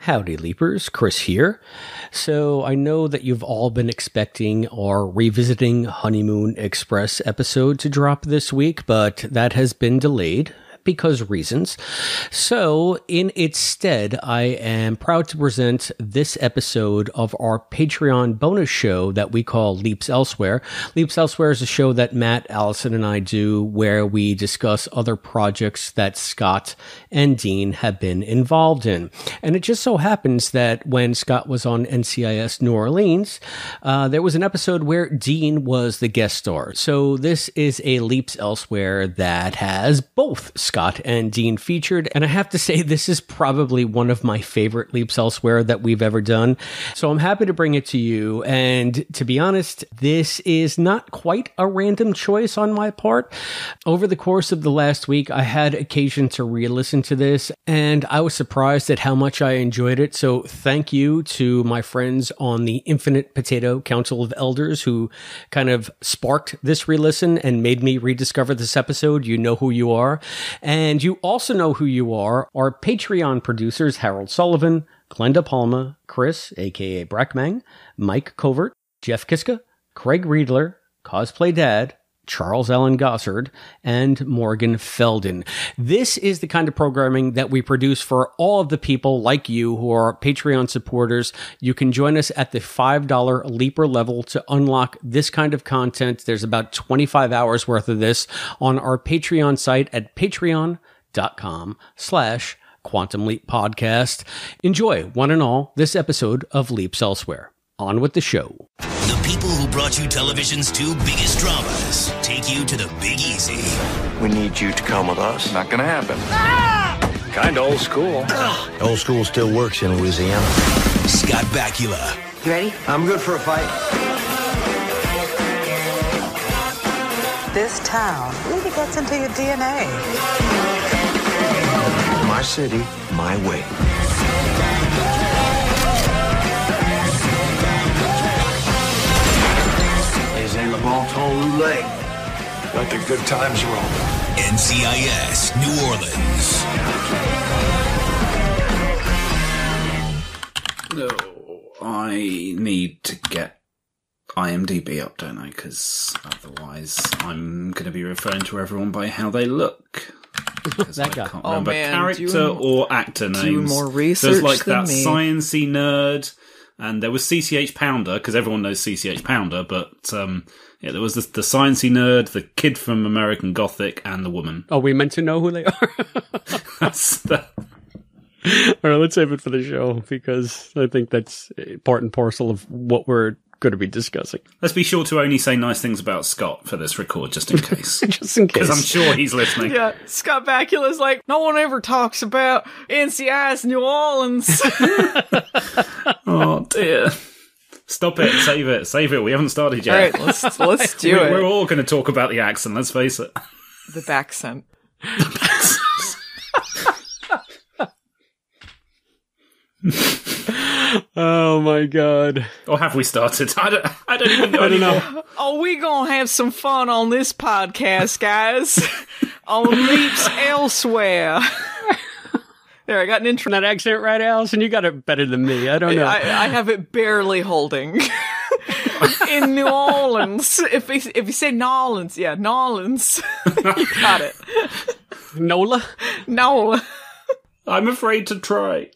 Howdy Leapers, Chris here. So I know that you've all been expecting our Revisiting Honeymoon Express episode to drop this week, but that has been delayed because reasons. So in its stead, I am proud to present this episode of our Patreon bonus show that we call Leaps Elsewhere. Leaps Elsewhere is a show that Matt, Allison, and I do where we discuss other projects that Scott and Dean have been involved in. And it just so happens that when Scott was on NCIS New Orleans, there was an episode where Dean was the guest star. So this is a Leaps Elsewhere that has both Scott and Dean featured, and I have to say this is probably one of my favorite Leaps Elsewhere that we've ever done. So I'm happy to bring it to you, and to be honest, this is not quite a random choice on my part. Over the course of the last week, I had occasion to re-listen to this, and I was surprised at how much I enjoyed it. So thank you to my friends on the Infinite Potato Council of Elders who kind of sparked this re-listen and made me rediscover this episode. You know who you are. And you also know who you are, our Patreon producers, Harold Sullivan, Glenda Palma, Chris, aka Brackmang, Mike Covert, Jeff Kiska, Craig Riedler, Cosplay Dad, Charles Allen Gossard, and Morgan Felden. This is the kind of programming that we produce for all of the people like you who are Patreon supporters. You can join us at the $5 Leaper level to unlock this kind of content. There's about 25 hours worth of this on our Patreon site at patreon.com/quantumleappodcast. Enjoy, one and all, this episode of Leaps Elsewhere. On with the show. The people who brought you television's two biggest dramas take you to the Big Easy. We need you to come with us. Not gonna happen. Ah! Kinda old school. Old school still works in Louisiana. Scott Bakula. You ready? I'm good for a fight. This town really gets into your DNA. My city, my way. Le bon temps roulette. Let the good times roll. NCIS New Orleans. No, I need to get IMDb up, don't I? Because otherwise I'm going to be referring to everyone by how they look. Because I can't remember character or actor names. Do more research There's like than that me. sciencey nerd. And there was CCH Pounder, because everyone knows CCH Pounder, but yeah, there was the sciencey nerd, the kid from American Gothic, and the woman. Oh, we meant to know who they are? That's the... All right, let's save it for the show, because I think that's part and parcel of what we're going to be discussing. Let's be sure to only say nice things about Scott for this record, just in case. Just in case. Because I'm sure he's listening. Yeah, Scott Bakula's like, no one ever talks about NCIS New Orleans. Oh, dear. Stop it. Save it. We haven't started yet. All right, let's do it. We're all going to talk about the accent, let's face it. The Baccent. Oh my god. Or have we started? I don't even know. I don't know. Oh, we gonna have some fun on this podcast, guys. On Leaps Elsewhere. There, I got an intro. That accent right, Allison? You got it better than me. I don't know. I have it barely holding. In New Orleans. If you say Nolans, yeah, Nolans. You got it. Nola? Nola. I'm afraid to try.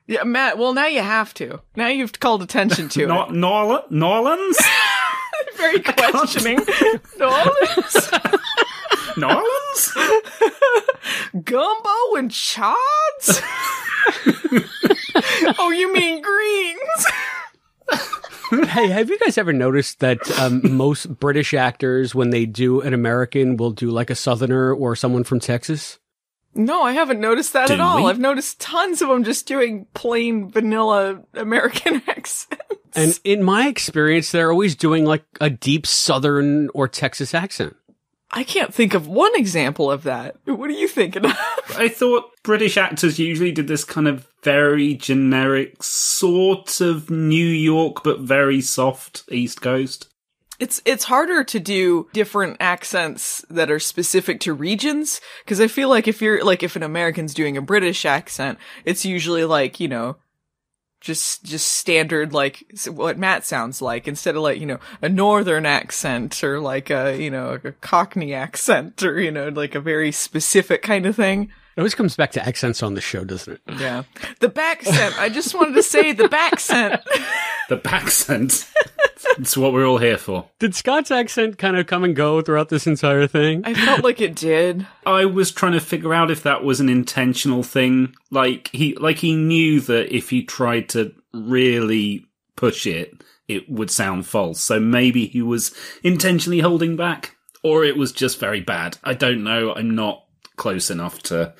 Yeah, Matt, well, now you have to. Now you've called attention to it. Norlands? Very questioning. Nolans? Norlands? Gumbo and chods? Oh, you mean greens? Hey, have you guys ever noticed that most British actors, when they do an American, will do like a Southerner or someone from Texas? No, I haven't noticed that Do at all. we? I've noticed tons of them just doing plain vanilla American accents. And in my experience, they're always doing like a deep Southern or Texas accent. I can't think of one example of that. What are you thinking of? I thought British actors usually did this kind of very generic, sort of New York, but very soft East Coast. It's harder to do different accents that are specific to regions, because I feel like if an American's doing a British accent, it's usually like, you know, just standard, like what Matt sounds like, instead of like, a northern accent or like a Cockney accent or, like a very specific kind of thing. It always comes back to accents on the show, doesn't it? Yeah. The baccent. I just wanted to say the baccent. The baccent. It's what we're all here for. Did Scott's accent kind of come and go throughout this entire thing? I felt like it did. I was trying to figure out if that was an intentional thing. Like he knew that if he tried to really push it, it would sound false. So maybe he was intentionally holding back, or it was just very bad. I don't know. I'm not close enough to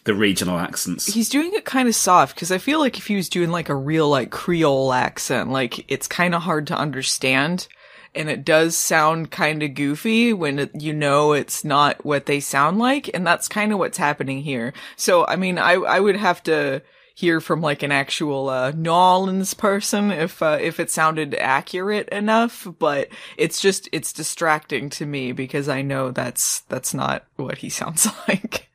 the regional accents. He's doing it kind of soft, because I feel like if he was doing like a real like Creole accent, like it's kind of hard to understand, and it does sound kind of goofy when it's not what they sound like, and that's kind of what's happening here. So I mean, I would have to hear from like an actual New Orleans person if it sounded accurate enough, but it's distracting to me because I know that's not what he sounds like.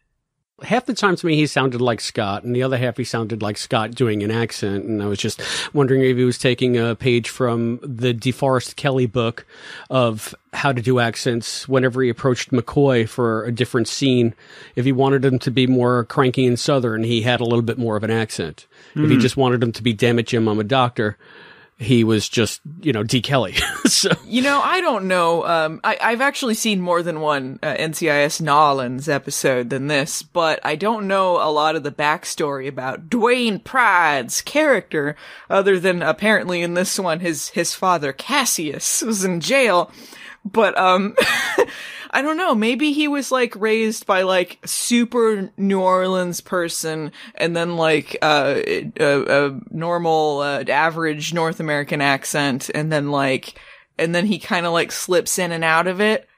Half the time to me he sounded like Scott, and the other half he sounded like Scott doing an accent, and I was just wondering if he was taking a page from the DeForest Kelley book of how to do accents whenever he approached McCoy for a different scene. If he wanted him to be more cranky and southern, he had a little bit more of an accent. If he just wanted him to be, damn it, Jim, I'm a doctor, he was just, D. Kelly. So. I don't know. I've actually seen more than one NCIS Nolans episode than this, but I don't know a lot of the backstory about Dwayne Pride's character, other than apparently in this one, his father, Cassius, was in jail. But, I don't know, maybe he was like raised by like super New Orleans person and then like a normal average North American accent, and then he kind of like slips in and out of it.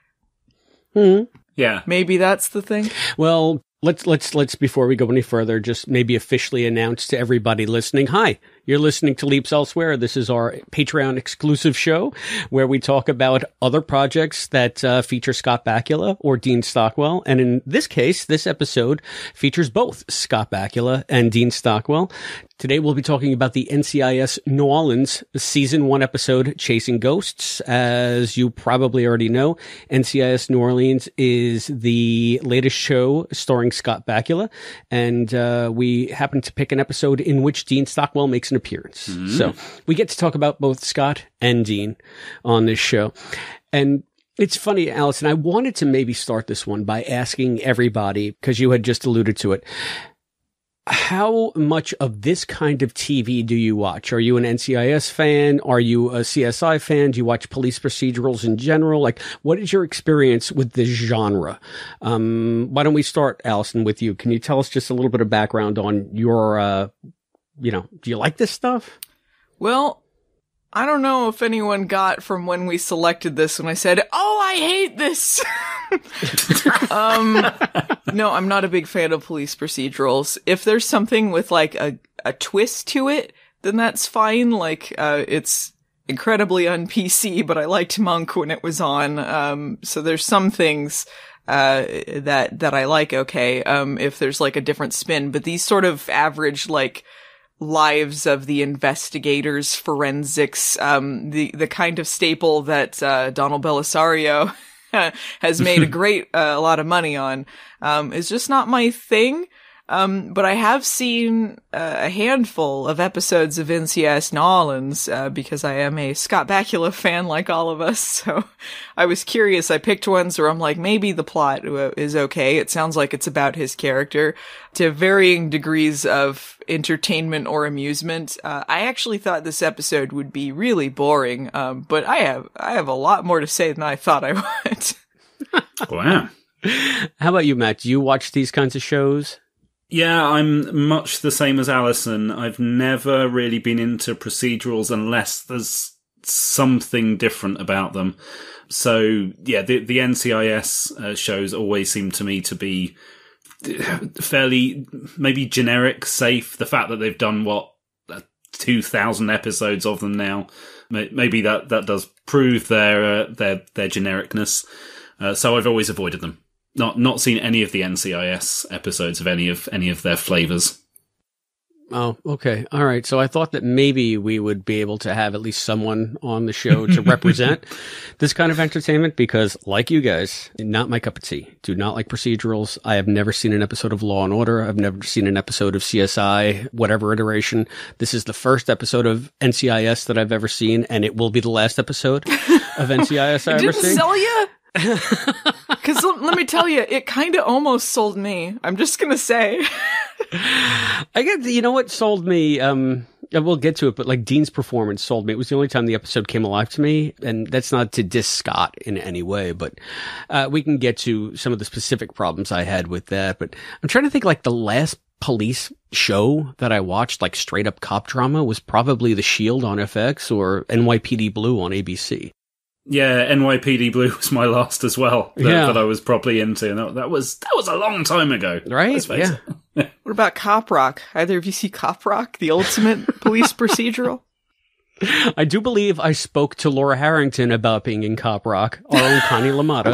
Yeah. Maybe that's the thing. Well, let's before we go any further, just maybe officially announce to everybody listening, hi, you're listening to Leaps Elsewhere. This is our Patreon exclusive show where we talk about other projects that feature Scott Bakula or Dean Stockwell. And in this case, this episode features both Scott Bakula and Dean Stockwell. Today, we'll be talking about the NCIS New Orleans Season 1 episode, Chasing Ghosts. As you probably already know, NCIS New Orleans is the latest show starring Scott Bakula, and we happen to pick an episode in which Dean Stockwell makes an appearance. So we get to talk about both Scott and Dean on this show. And it's funny, Allison, I wanted to maybe start this one by asking everybody, because you had just alluded to it, how much of this kind of TV do you watch? Are you an NCIS fan? Are you a CSI fan? Do you watch police procedurals in general? Like, what is your experience with this genre? Why don't we start, Allison, with you? Can you tell us just a little bit of background on your, do you like this stuff? Well, I don't know if anyone got from when we selected this when I said, "Oh, I hate this." No, I'm not a big fan of police procedurals. If there's something with like a twist to it, then that's fine. Like, it's incredibly un-PC, but I liked Monk when it was on. So there's some things that I like, okay, if there's like a different spin, but these sort of average, like, lives of the investigators, forensics, the kind of staple that Donald Belisario has made a lot of money on, is just not my thing. But I have seen a handful of episodes of NCIS New Orleans, because I am a Scott Bakula fan like all of us. So I was curious. I picked ones where I'm like, maybe the plot is okay. It sounds like it's about his character, to varying degrees of entertainment or amusement. I actually thought this episode would be really boring. But I have a lot more to say than I thought I would. Wow. How about you, Matt? Do you watch these kinds of shows? Yeah, I'm much the same as Alison. I've never really been into procedurals unless there's something different about them. So, yeah, the NCIS shows always seem to me to be fairly, maybe generic, safe. The fact that they've done, 2,000 episodes of them now, maybe that does prove their genericness. So I've always avoided them. Not seen any of the NCIS episodes of any of their flavors. Oh, okay. All right. So I thought that maybe we would be able to have at least someone on the show to represent this kind of entertainment because, like you guys, not my cup of tea. Do not like procedurals. I have never seen an episode of Law & Order. I've never seen an episode of CSI, whatever iteration. This is the first episode of NCIS that I've ever seen, and it will be the last episode of NCIS I ever see. Didn't sell you? Because let me tell you, it kind of almost sold me. I'm just going to say. I get, you know what sold me? We'll get to it, but like Dean's performance sold me. It was the only time the episode came alive to me, and that's not to diss Scott in any way, but we can get to some of the specific problems I had with that. But I'm trying to think, like the last police show that I watched, like straight up cop drama, was probably The Shield on FX or NYPD Blue on ABC. Yeah, NYPD Blue was my last as well that I was properly into. And that was a long time ago. Right? Let's face it. What about Cop Rock? Either of you see Cop Rock, the ultimate police procedural? I do believe I spoke to Laura Harrington about being in Cop Rock, our own Connie LaMotta.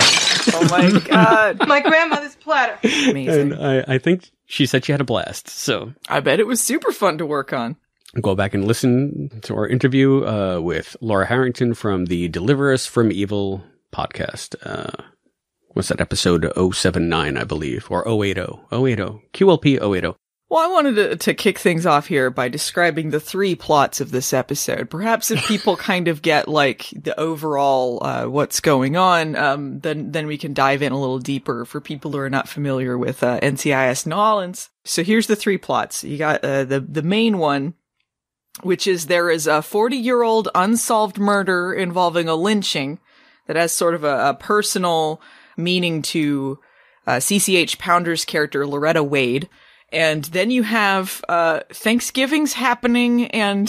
Oh my God. My grandmother's platter. Amazing. And I think she said she had a blast. So I bet it was super fun to work on. Go back and listen to our interview with Laura Harrington from the Deliver Us from Evil podcast. What's that, episode 079, I believe, or 080. QLP 080. Well, I wanted to kick things off here by describing the three plots of this episode. Perhaps if people kind of get like the overall what's going on, then we can dive in a little deeper for people who are not familiar with NCIS New Orleans. So here's the three plots. You got the main one, which is there is a 40-year-old unsolved murder involving a lynching that has sort of a personal meaning to CCH Pounder's character, Loretta Wade. And then you have Thanksgiving's happening, and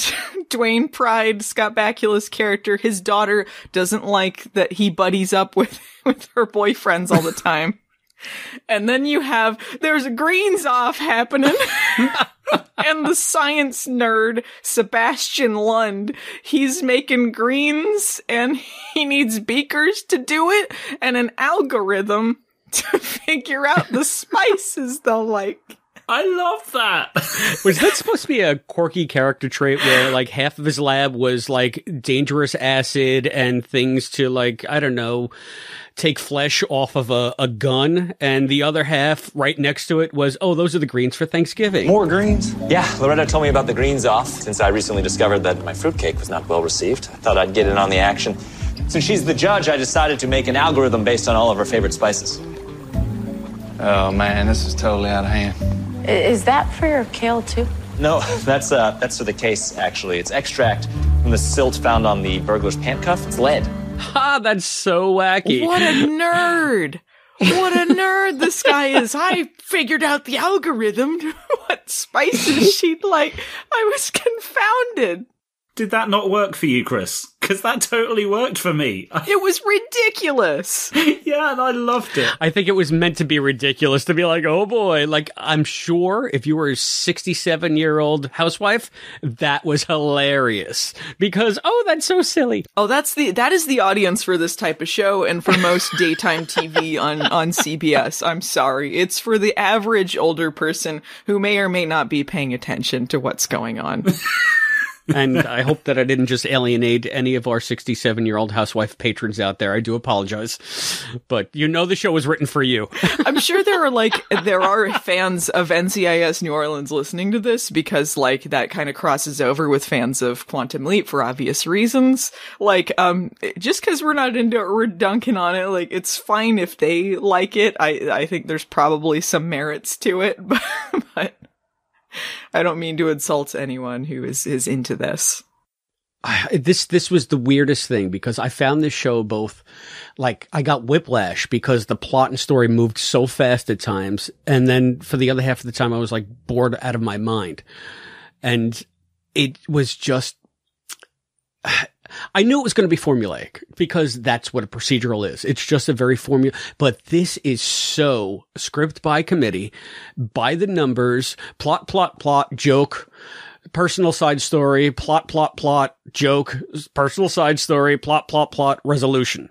Dwayne Pride, Scott Bakula's character, his daughter doesn't like that he buddies up with her boyfriends all the time. And then you have, there's a greens off happening. And the science nerd, Sebastian Lund, he's making greens and he needs beakers to do it and an algorithm to figure out the spices they'll like. I love that. Was that supposed to be a quirky character trait where like half of his lab was like dangerous acid and things to like, I don't know, take flesh off of a gun, and the other half right next to it was, oh, those are the greens for Thanksgiving. More greens? Yeah, Loretta told me about the greens off since I recently discovered that my fruitcake was not well received. I thought I'd get in on the action. Since she's the judge, I decided to make an algorithm based on all of her favorite spices. Oh man, this is totally out of hand. Is that for your kale too? No, that's for the case, actually. It's extract from the silt found on the burglar's pant cuff. It's lead. Ha, that's so wacky. What a nerd. What a nerd this guy is. I figured out the algorithm to what spices she'd like. I was confounded. Did that not work for you, Chris? Because that totally worked for me. It was ridiculous. Yeah, and I loved it. I think it was meant to be ridiculous, to be like, oh boy. Like, I'm sure if you were a 67-year-old housewife, that was hilarious. Because, oh, that's so silly. Oh, that is the audience for this type of show and for most daytime TV on CBS. I'm sorry. It's for the average older person who may or may not be paying attention to what's going on. And I hope that I didn't just alienate any of our 67-year-old housewife patrons out there. I do apologize. But you know the show was written for you. I'm sure there are fans of NCIS New Orleans listening to this because, like, that kind of crosses over with fans of Quantum Leap for obvious reasons. Like, just because we're not into it, we're dunking on it. Like, it's fine if they like it. I think there's probably some merits to it, but I don't mean to insult anyone who is into this. This was the weirdest thing because I found this show both, like, I got whiplash because the plot and story moved so fast at times. And then for the other half of the time, I was like bored out of my mind. And it was just, I knew it was going to be formulaic because that's what a procedural is. It's just a very but this is so script by committee, by the numbers, plot, joke, personal side story, plot, joke, personal side story, plot, resolution.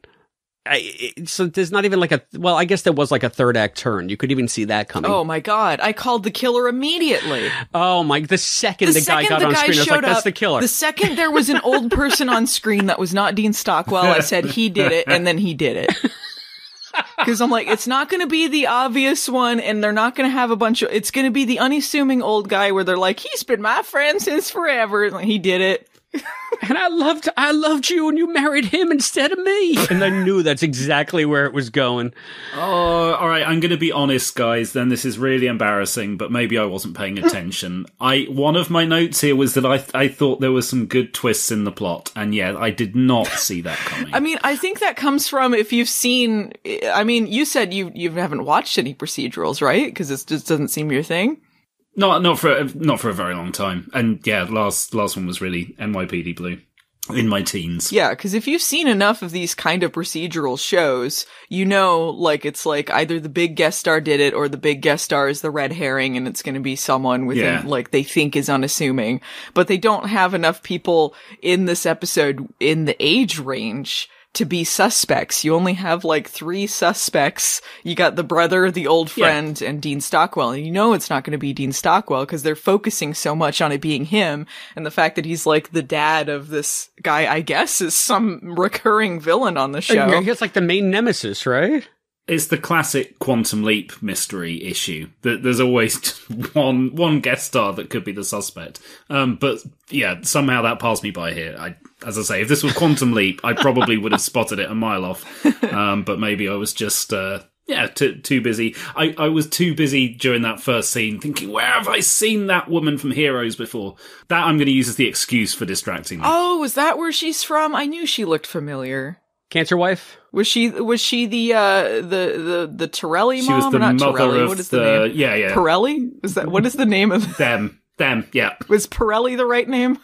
So there's not even like I guess there was like a third act turn. You could even see that coming. Oh my God. I called the killer immediately. Oh my, the second the guy got on screen, I was like, that's the killer. The second there was an old person on screen that was not Dean Stockwell, I said he did it, and then he did it. Because I'm like, it's not going to be the obvious one, and they're not going to have it's going to be the unassuming old guy where they're like, he's been my friend since forever. And he did it. And I loved you, and you married him instead of me. And I knew that's exactly where it was going. Oh, all right. I'm going to be honest, guys. Then this is really embarrassing, but maybe I wasn't paying attention. One of my notes here was that I thought there were some good twists in the plot, and yeah, I did not see that coming. I mean, I think that comes from if you've seen. I mean, you said you haven't watched any procedurals, right? Because it just doesn't seem your thing. Not for a very long time. And yeah, last one was really NYPD Blue in my teens. Yeah, because if you've seen enough of these kind of procedural shows, you know, like, it's like either the big guest star did it or the big guest star is the red herring and it's going to be someone within, like, they think is unassuming. But they don't have enough people in this episode in the age range to be suspects. You only have like 3 suspects. You got the brother, the old friend, and Dean Stockwell. And you know it's not going to be Dean Stockwell because they're focusing so much on it being him. And the fact that he's like the dad of this guy, I guess, is some recurring villain on the show. Yeah, it's like the main nemesis, right? It's the classic Quantum Leap mystery issue. There's always one guest star that could be the suspect. But yeah, somehow that passed me by here. As I say, if this was Quantum Leap, I probably would have spotted it a mile off. But maybe I was just, too busy. I was too busy during that first scene thinking, where have I seen that woman from Heroes before? That I'm going to use as the excuse for distracting me. Oh, is that where she's from? I knew she looked familiar. Cancer wife? Was she the Torelli mom? She was the not mother Torelli. of What is the name? Yeah. Pirelli? What is the name of them? Yeah. Was Pirelli the right name?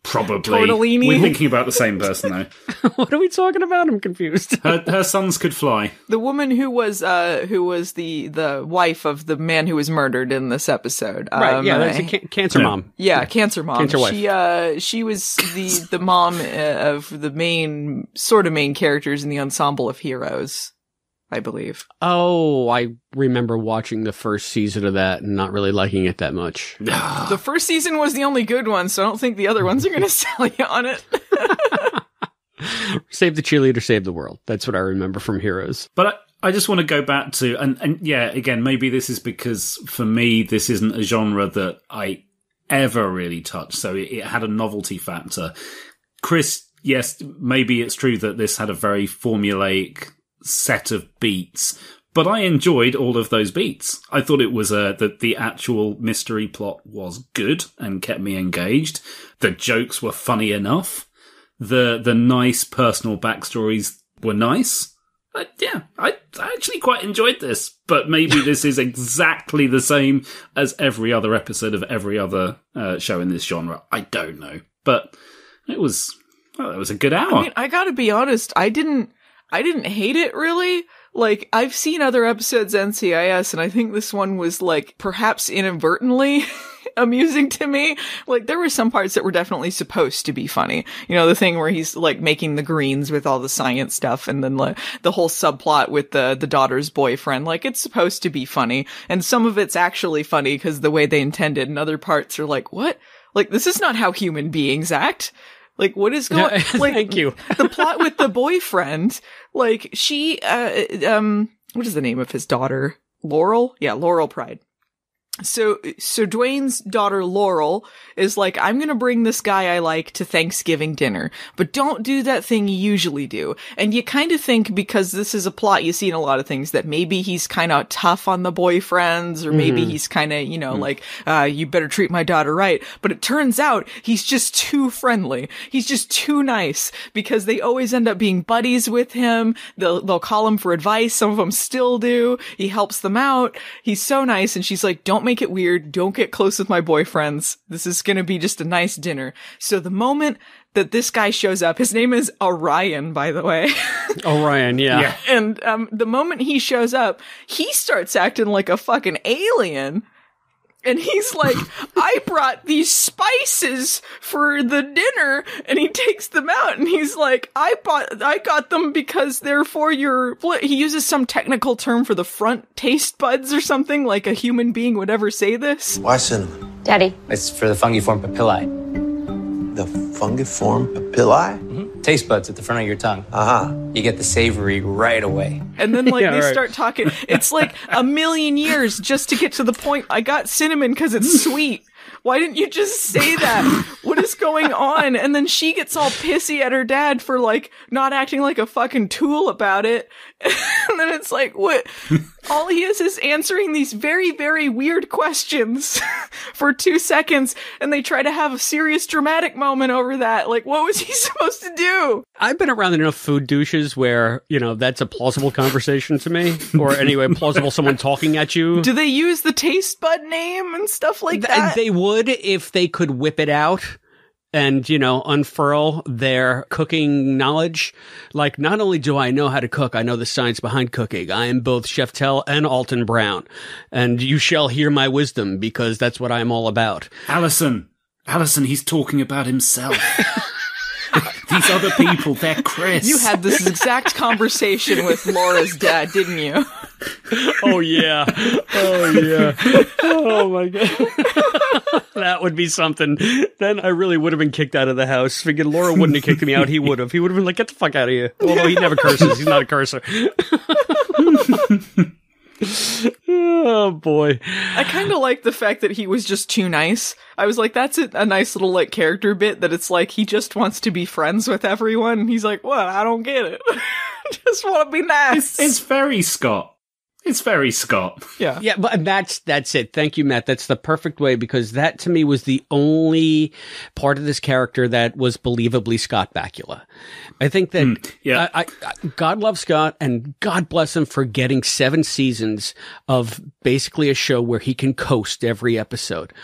Probably. Tortellini? We're thinking about the same person, though. What are we talking about? I'm confused. Her sons could fly. The woman who was the wife of the man who was murdered in this episode. Right, that's a cancer mom. Yeah, cancer mom. Cancer wife. She was the mom of the main characters in the ensemble of Heroes, I believe. Oh, I remember watching the first season of that and not really liking it that much. The first season was the only good one, so I don't think the other ones are going to sell you on it. Save the cheerleader, save the world. That's what I remember from Heroes. But I just want to go back to, and yeah, again, maybe this is because for me, this isn't a genre that I ever really touched, so it had a novelty factor. Chris, yes, maybe it's true that this had a very formulaic set of beats, but I enjoyed all of those beats. I thought it was that the actual mystery plot was good and kept me engaged. The jokes were funny enough. The nice personal backstories were nice. I actually quite enjoyed this, but maybe this is exactly the same as every other episode of every other show in this genre. I don't know, but it was a good hour. I mean, I gotta be honest, I didn't hate it, really. Like, I've seen other episodes NCIS, and I think this one was, like, perhaps inadvertently amusing to me. Like, there were some parts that were definitely supposed to be funny. You know, the thing where he's, like, making the greens with all the science stuff, and then like, the whole subplot with the daughter's boyfriend. Like, it's supposed to be funny. And some of it's actually funny because the way they intended, and other parts are like, what? Like, this is not how human beings act. Like, what is going, like, thank you. The plot with the boyfriend, like, she, what is the name of his daughter? Laurel? Yeah, Laurel Pride. So Dwayne's daughter, Laurel, is like, I'm gonna bring this guy I like to Thanksgiving dinner, but don't do that thing you usually do. And you kind of think, because this is a plot you see in a lot of things, that maybe he's kind of tough on the boyfriends, or maybe he's kind of, like, you better treat my daughter right. But it turns out he's just too friendly. He's just too nice, because they always end up being buddies with him. They'll call him for advice. Some of them still do. He helps them out. He's so nice. And she's like, don't make it weird. Don't get close with my boyfriends. This is going to be just a nice dinner. So the moment that this guy shows up, his name is Orion, by the way. Orion, yeah. And the moment he shows up, he starts acting like a fucking alien. And he's like, I brought these spices for the dinner, and he takes them out, and he's like, I got them because they're for your, he uses some technical term for the front taste buds or something, like a human being would ever say this. Why cinnamon? Daddy. It's for the fungiform papillae. The fungiform papillae? Mm-hmm. Taste buds at the front of your tongue. Uh-huh. You get the savory right away. And then, like, they start talking. It's like a million years just to get to the point. I got cinnamon because it's sweet. Why didn't you just say that? What is going on? And then she gets all pissy at her dad for, like, not acting like a fucking tool about it. And then it's like, what? All he is answering these very, very weird questions for 2 seconds, and they try to have a serious dramatic moment over that. Like, what was he supposed to do? I've been around enough food douches where, you know, that's a plausible conversation to me. Or anyway, plausible someone talking at you. Do they use the taste bud name and stuff like that? They would if they could whip it out and, you know, unfurl their cooking knowledge. Like, not only do I know how to cook, I know the science behind cooking. I am both Chef Tell and Alton Brown. And you shall hear my wisdom, because that's what I'm all about. Allison, he's talking about himself. These other people, they're Chris. You had this exact conversation with Laura's dad, didn't you? Oh, yeah. Oh, my God. That would be something. Then I really would have been kicked out of the house. Figured Laura wouldn't have kicked me out. He would have. He would have been like, get the fuck out of here. Although he never curses. He's not a cursor. Oh, boy. I kind of like the fact that he was just too nice. I was like, that's a nice little, like, character bit that it's like he just wants to be friends with everyone. And he's like, what? I don't get it. Just want to be nice. It's very Scott. It's very Scott. Yeah. Yeah, but that's it. Thank you, Matt. That's the perfect way, because that to me was the only part of this character that was believably Scott Bakula. I think that I God love Scott, and God bless him for getting 7 seasons of basically a show where he can coast every episode,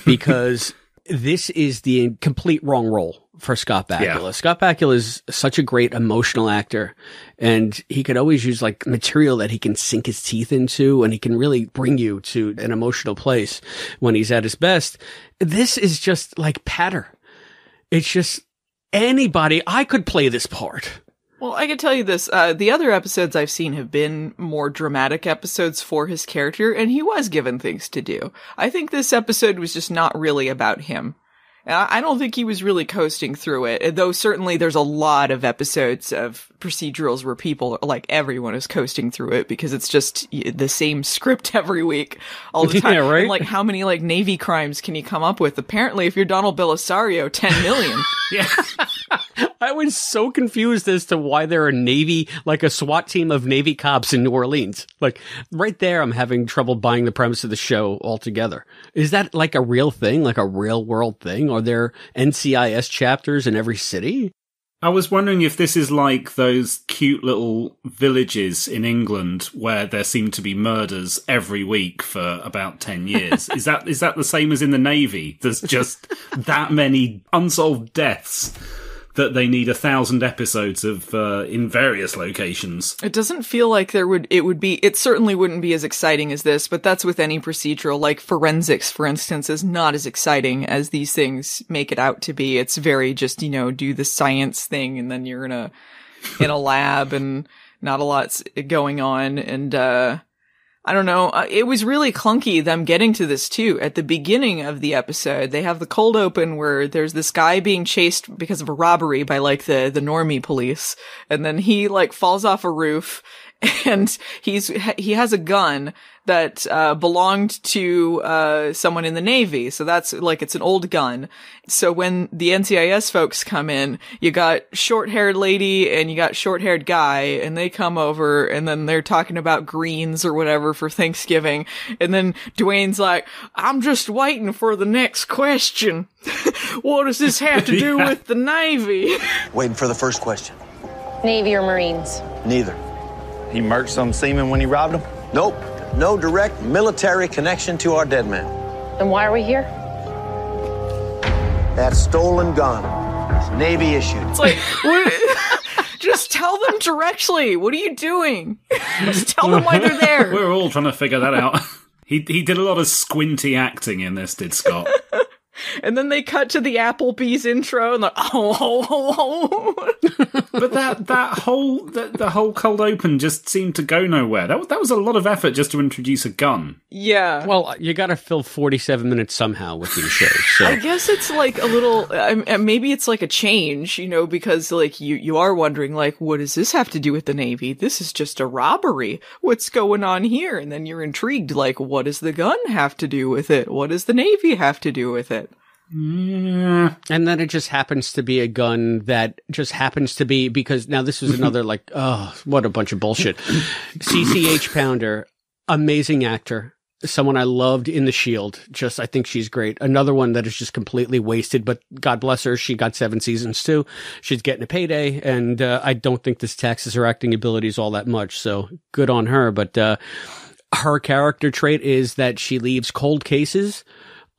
because this is the complete wrong role for Scott Bakula. Yeah. Scott Bakula is such a great emotional actor, and he could always use like material that he can sink his teeth into, and he can really bring you to an emotional place when he's at his best. This is just like patter. It's just anybody. I could play this part. Well, I can tell you this. The other episodes I've seen have been more dramatic episodes for his character, and he was given things to do. I think this episode was just not really about him. I don't think he was really coasting through it, though certainly there's a lot of episodes of procedurals where people, like, everyone is coasting through it because it's just the same script every week all the time. Yeah, right? And, like, how many, like, Navy crimes can you come up with? Apparently, if you're Donald Belisario, 10 million. Yeah. I was so confused as to why there are Navy, like a SWAT team of Navy cops in New Orleans. Like, right there, I'm having trouble buying the premise of the show altogether. Is that like a real thing, like a real world thing? Are there NCIS chapters in every city? I was wondering if this is like those cute little villages in England where there seem to be murders every week for about 10 years. Is that the same as in the Navy? There's just that many unsolved deaths that they need 1,000 episodes of in various locations. It doesn't feel like it certainly wouldn't be as exciting as this, but that's with any procedural. Like forensics, for instance, is not as exciting as these things make it out to be. It's very just, do the science thing, and then you're in a lab and not a lot's going on. And, I don't know. It was really clunky, them getting to this, too. At the beginning of the episode, they have the cold open where there's this guy being chased because of a robbery by, like, the normie police. And then he, like, falls off a roof, and he has a gun that belonged to someone in the Navy. So that's, like, it's an old gun. So when the NCIS folks come in, you got short-haired lady and you got short-haired guy, and they come over, and then they're talking about greens or whatever for Thanksgiving. And then Dwayne's like, I'm just waiting for the next question. What does this have to do with the Navy? Waiting for the first question. Navy or Marines? Neither. He murked some seaman when he robbed him? Nope. No direct military connection to our dead man. Then why are we here? That stolen gun is Navy issued. It's like, what? Just tell them directly. What are you doing? Just tell them why they're there. We're all trying to figure that out. He did a lot of squinty acting in this, did Scott. And then they cut to the Applebee's intro and like, But the whole cold open just seemed to go nowhere. That was a lot of effort just to introduce a gun. Yeah. Well, you got to fill 47 minutes somehow with these shows. So. I guess it's like a little, maybe it's like a change, because like you are wondering like, what does this have to do with the Navy? This is just a robbery. What's going on here? And then you're intrigued, like, what does the gun have to do with it? What does the Navy have to do with it? And then it just happens to be a gun that just happens to be, because now this is another like, oh, what a bunch of bullshit. CCH Pounder, amazing actor. Someone I loved in The Shield. I think she's great. Another one that is just completely wasted, but God bless her. She got 7 seasons too. She's getting a payday, and I don't think this taxes her acting abilities all that much. So good on her. But her character trait is that she leaves cold cases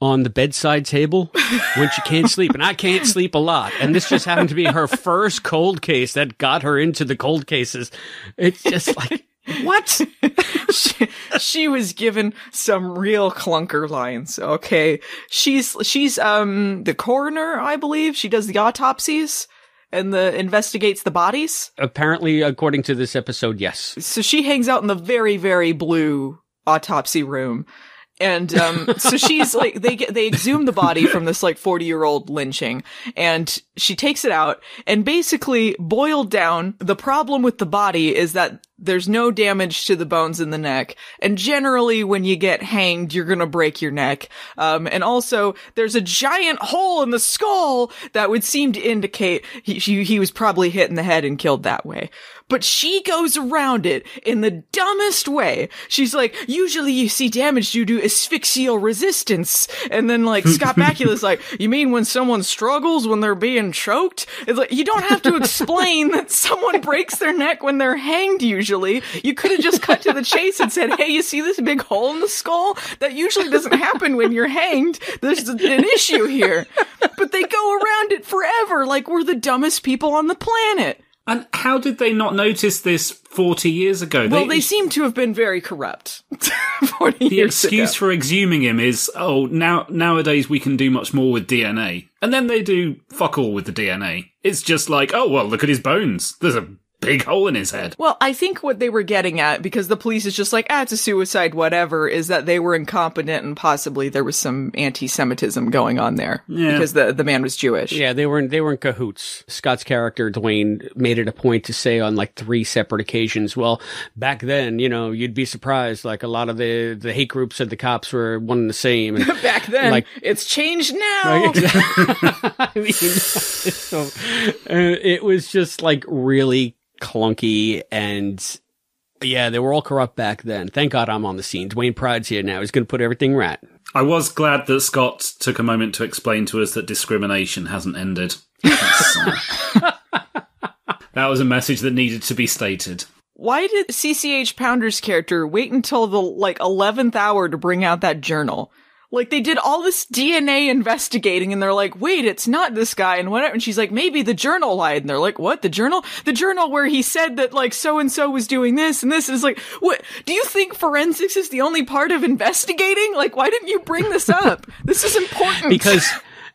on the bedside table when she can't sleep. And I can't sleep a lot. And this just happened to be her first cold case that got her into the cold cases. It's just like, what? she was given some real clunker lines. Okay. She's the coroner, I believe. She does the autopsies and investigates the bodies. Apparently, according to this episode, yes. So she hangs out in the very, very blue autopsy room. And, so she's like, they exhume the body from this like 40-year-old lynching, and she takes it out, and basically boiled down, the problem with the body is that there's no damage to the bones in the neck. And generally when you get hanged, you're gonna break your neck. And also there's a giant hole in the skull that would seem to indicate he was probably hit in the head and killed that way. But she goes around it in the dumbest way. She's like, usually you see damage due to asphyxial resistance. And then like Scott Bakula's like, you mean when someone struggles when they're being choked? It's like, you don't have to explain that someone breaks their neck when they're hanged usually. You could have just cut to the chase and said, hey, you see this big hole in the skull? That usually doesn't happen when you're hanged. There's an issue here. But they go around it forever like we're the dumbest people on the planet. And how did they not notice this 40 years ago? Well, they seem to have been very corrupt 40 the years ago. The excuse for exhuming him is, nowadays we can do much more with DNA. And then they do fuck all with the DNA. It's just like, oh, well, look at his bones. There's a big hole in his head. Well, I think what they were getting at, because the police is just like, it's a suicide, whatever, is that they were incompetent and possibly there was some anti-Semitism going on there. Yeah. Because the man was Jewish. Yeah, they were in cahoots. Scott's character, Dwayne, made it a point to say on like 3 separate occasions, well, back then, you'd be surprised, like a lot of the hate groups and the cops were one and the same. And back then, like, it's changed now. Right, exactly. I mean, so, it was just like really clunky, and yeah, they were all corrupt back then. Thank God I'm on the scene. Dwayne Pride's here now. He's going to put everything right. I was glad that Scott took a moment to explain to us that discrimination hasn't ended. That was a message that needed to be stated. Why did CCH Pounder's character wait until the 11th hour to bring out that journal? Like, they did all this DNA investigating, and they're like, wait, it's not this guy, and whatever. And she's like, maybe the journal lied. And they're like, what? The journal? The journal where he said that, like, so-and-so was doing this, and this is like, what? Do you think forensics is the only part of investigating? Like, why didn't you bring this up? This is important. Because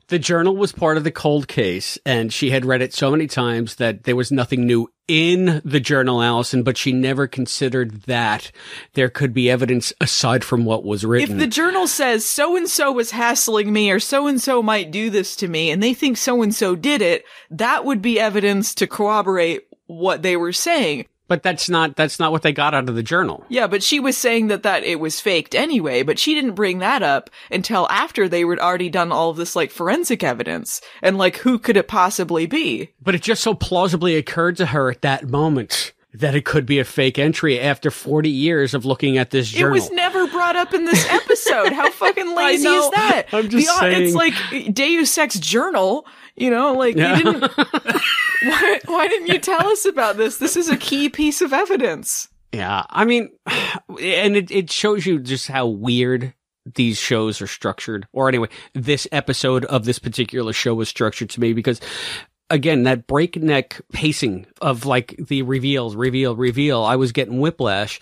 the journal was part of the cold case, and she had read it so many times that there was nothing new in the journal, Allison, but she never considered that there could be evidence aside from what was written. If the journal says so-and-so was hassling me or so-and-so might do this to me, and they think so-and-so did it, that would be evidence to corroborate what they were saying. But that's not what they got out of the journal. Yeah, but she was saying that it was faked anyway, but she didn't bring that up until after they were already done all of this, like, forensic evidence. And, like, who could it possibly be? But it just so plausibly occurred to her at that moment that it could be a fake entry after 40 years of looking at this journal. It was never brought up in this episode. How fucking lazy is that? I'm just saying. It's like Deus Ex Journal, like, yeah. You didn't... Why didn't you tell us about this? This is a key piece of evidence. Yeah, I mean, and it shows you just how weird these shows are structured. Or anyway, this episode of this particular show was structured to me, because again, that breakneck pacing of like the reveal, I was getting whiplash.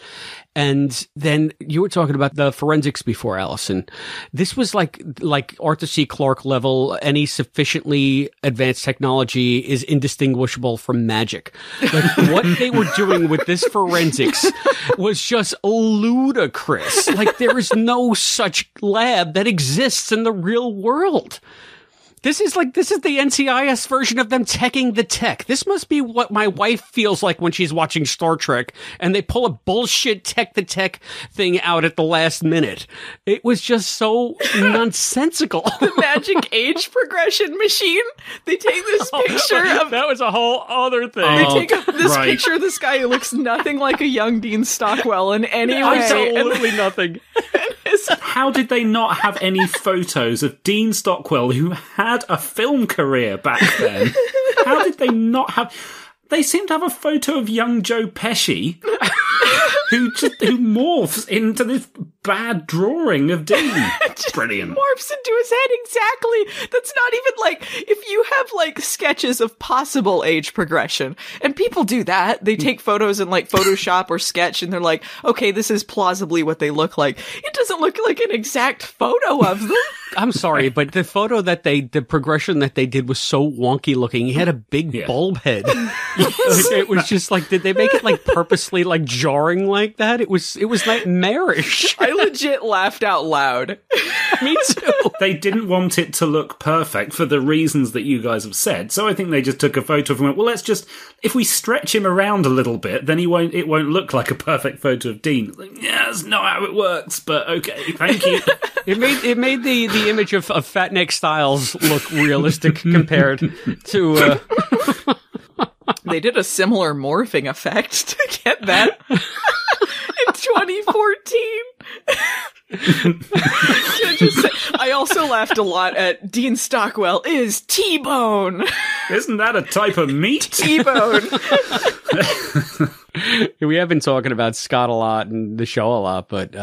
And then you were talking about the forensics before, Allison. This was like Arthur C. Clarke level. Any sufficiently advanced technology is indistinguishable from magic. Like what they were doing with this forensics was just ludicrous. Like there is no such lab that exists in the real world. This is the NCIS version of them teching the tech. This must be what my wife feels like when she's watching Star Trek and they pull a bullshit tech the tech thing out at the last minute. It was just so nonsensical. The magic age progression machine. They take this picture of... That was a whole other thing. They take this picture of this guy who looks nothing like a young Dean Stockwell in any way. Absolutely nothing. How did they not have any photos of Dean Stockwell, who had a film career back then? How did they not have... They seem to have a photo of young Joe Pesci, who morphs into this bad drawing of Dean. Brilliant. Morphs into his head, exactly. That's not even like, if you have like sketches of possible age progression, and people do that, they take photos in like Photoshop or Sketch, and they're like, okay, this is plausibly what they look like. It doesn't look like an exact photo of them. I'm sorry, but the progression that they did was so wonky looking. He had a big bulb head. It was just like, did they make it like purposely like jarring like that? It was nightmarish. I legit laughed out loud. Me too. They didn't want it to look perfect for the reasons that you guys have said. So I think they just took a photo of him and went, well, if we stretch him around a little bit, then it won't look like a perfect photo of Dean. Like, yeah, that's not how it works, but okay, thank you. It made the image of Fat Neck Styles look realistic compared to... They did a similar morphing effect to get that in 2014. I also laughed a lot at Dean Stockwell is T-Bone. Isn't that a type of meat? T-Bone. We have been talking about Scott a lot and the show a lot, but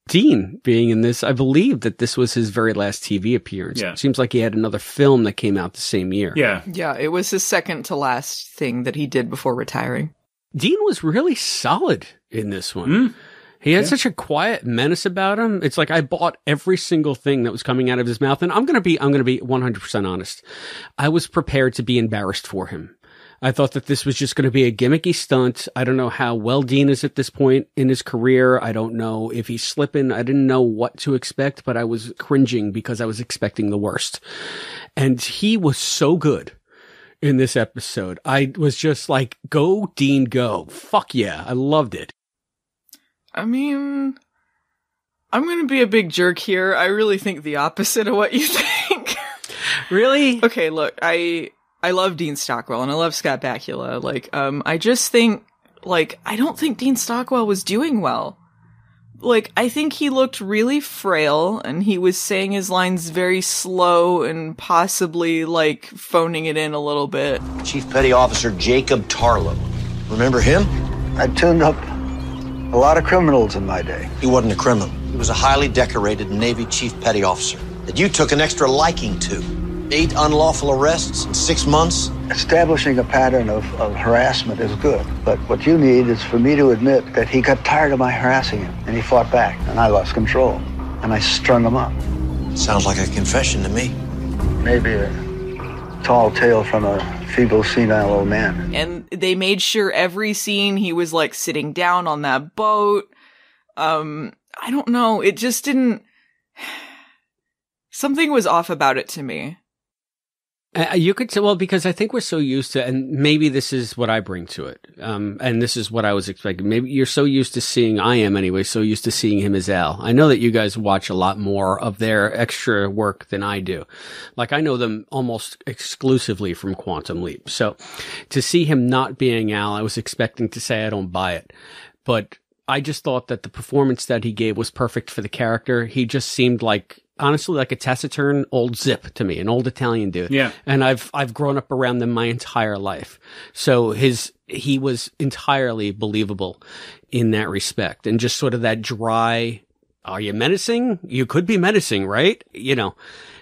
Dean being in this, I believe that this was his very last TV appearance. Yeah. It seems like he had another film that came out the same year. Yeah. Yeah, it was his second to last thing that he did before retiring. Dean was really solid in this one. He had such a quiet menace about him. It's like I bought every single thing that was coming out of his mouth. And I'm going to be 100% honest. I was prepared to be embarrassed for him. I thought that this was just going to be a gimmicky stunt. I don't know how well Dean is at this point in his career. I don't know if he's slipping. I didn't know what to expect, but I was cringing because I was expecting the worst. And he was so good in this episode. I was just like, go, Dean, go. Fuck yeah. I loved it. I mean, I'm going to be a big jerk here. I really think the opposite of what you think. Really? Okay, look, I love Dean Stockwell and I love Scott Bakula. Like, I just think, like, I don't think Dean Stockwell was doing well. Like, I think he looked really frail and he was saying his lines very slow and possibly, like, phoning it in a little bit. Chief Petty Officer Jacob Tarlow. Remember him? I tuned up a lot of criminals in my day. He wasn't a criminal. He was a highly decorated Navy Chief Petty Officer that you took an extra liking to. 8 unlawful arrests in 6 months. Establishing a pattern of harassment is good, but what you need is for me to admit that he got tired of my harassing him, and he fought back, and I lost control, and I strung him up. Sounds like a confession to me. Maybe a tall tale from a feeble, senile old man. And they made sure every scene he was, like, sitting down on that boat. I don't know, it just didn't... Something was off about it to me. You could say, well, because I think we're so used to, and maybe this is what I bring to it, and this is what I was expecting. Maybe you're so used to seeing, I am anyway, so used to seeing him as Al. I know that you guys watch a lot more of their extra work than I do. Like, I know them almost exclusively from Quantum Leap. So to see him not being Al, I was expecting to say I don't buy it. But I just thought that the performance that he gave was perfect for the character. He just seemed like, honestly, like a taciturn old Zip to me, an old Italian dude. Yeah. And I've grown up around them my entire life. So he was entirely believable in that respect. And just sort of that dry, are you menacing? You could be menacing, right? You know,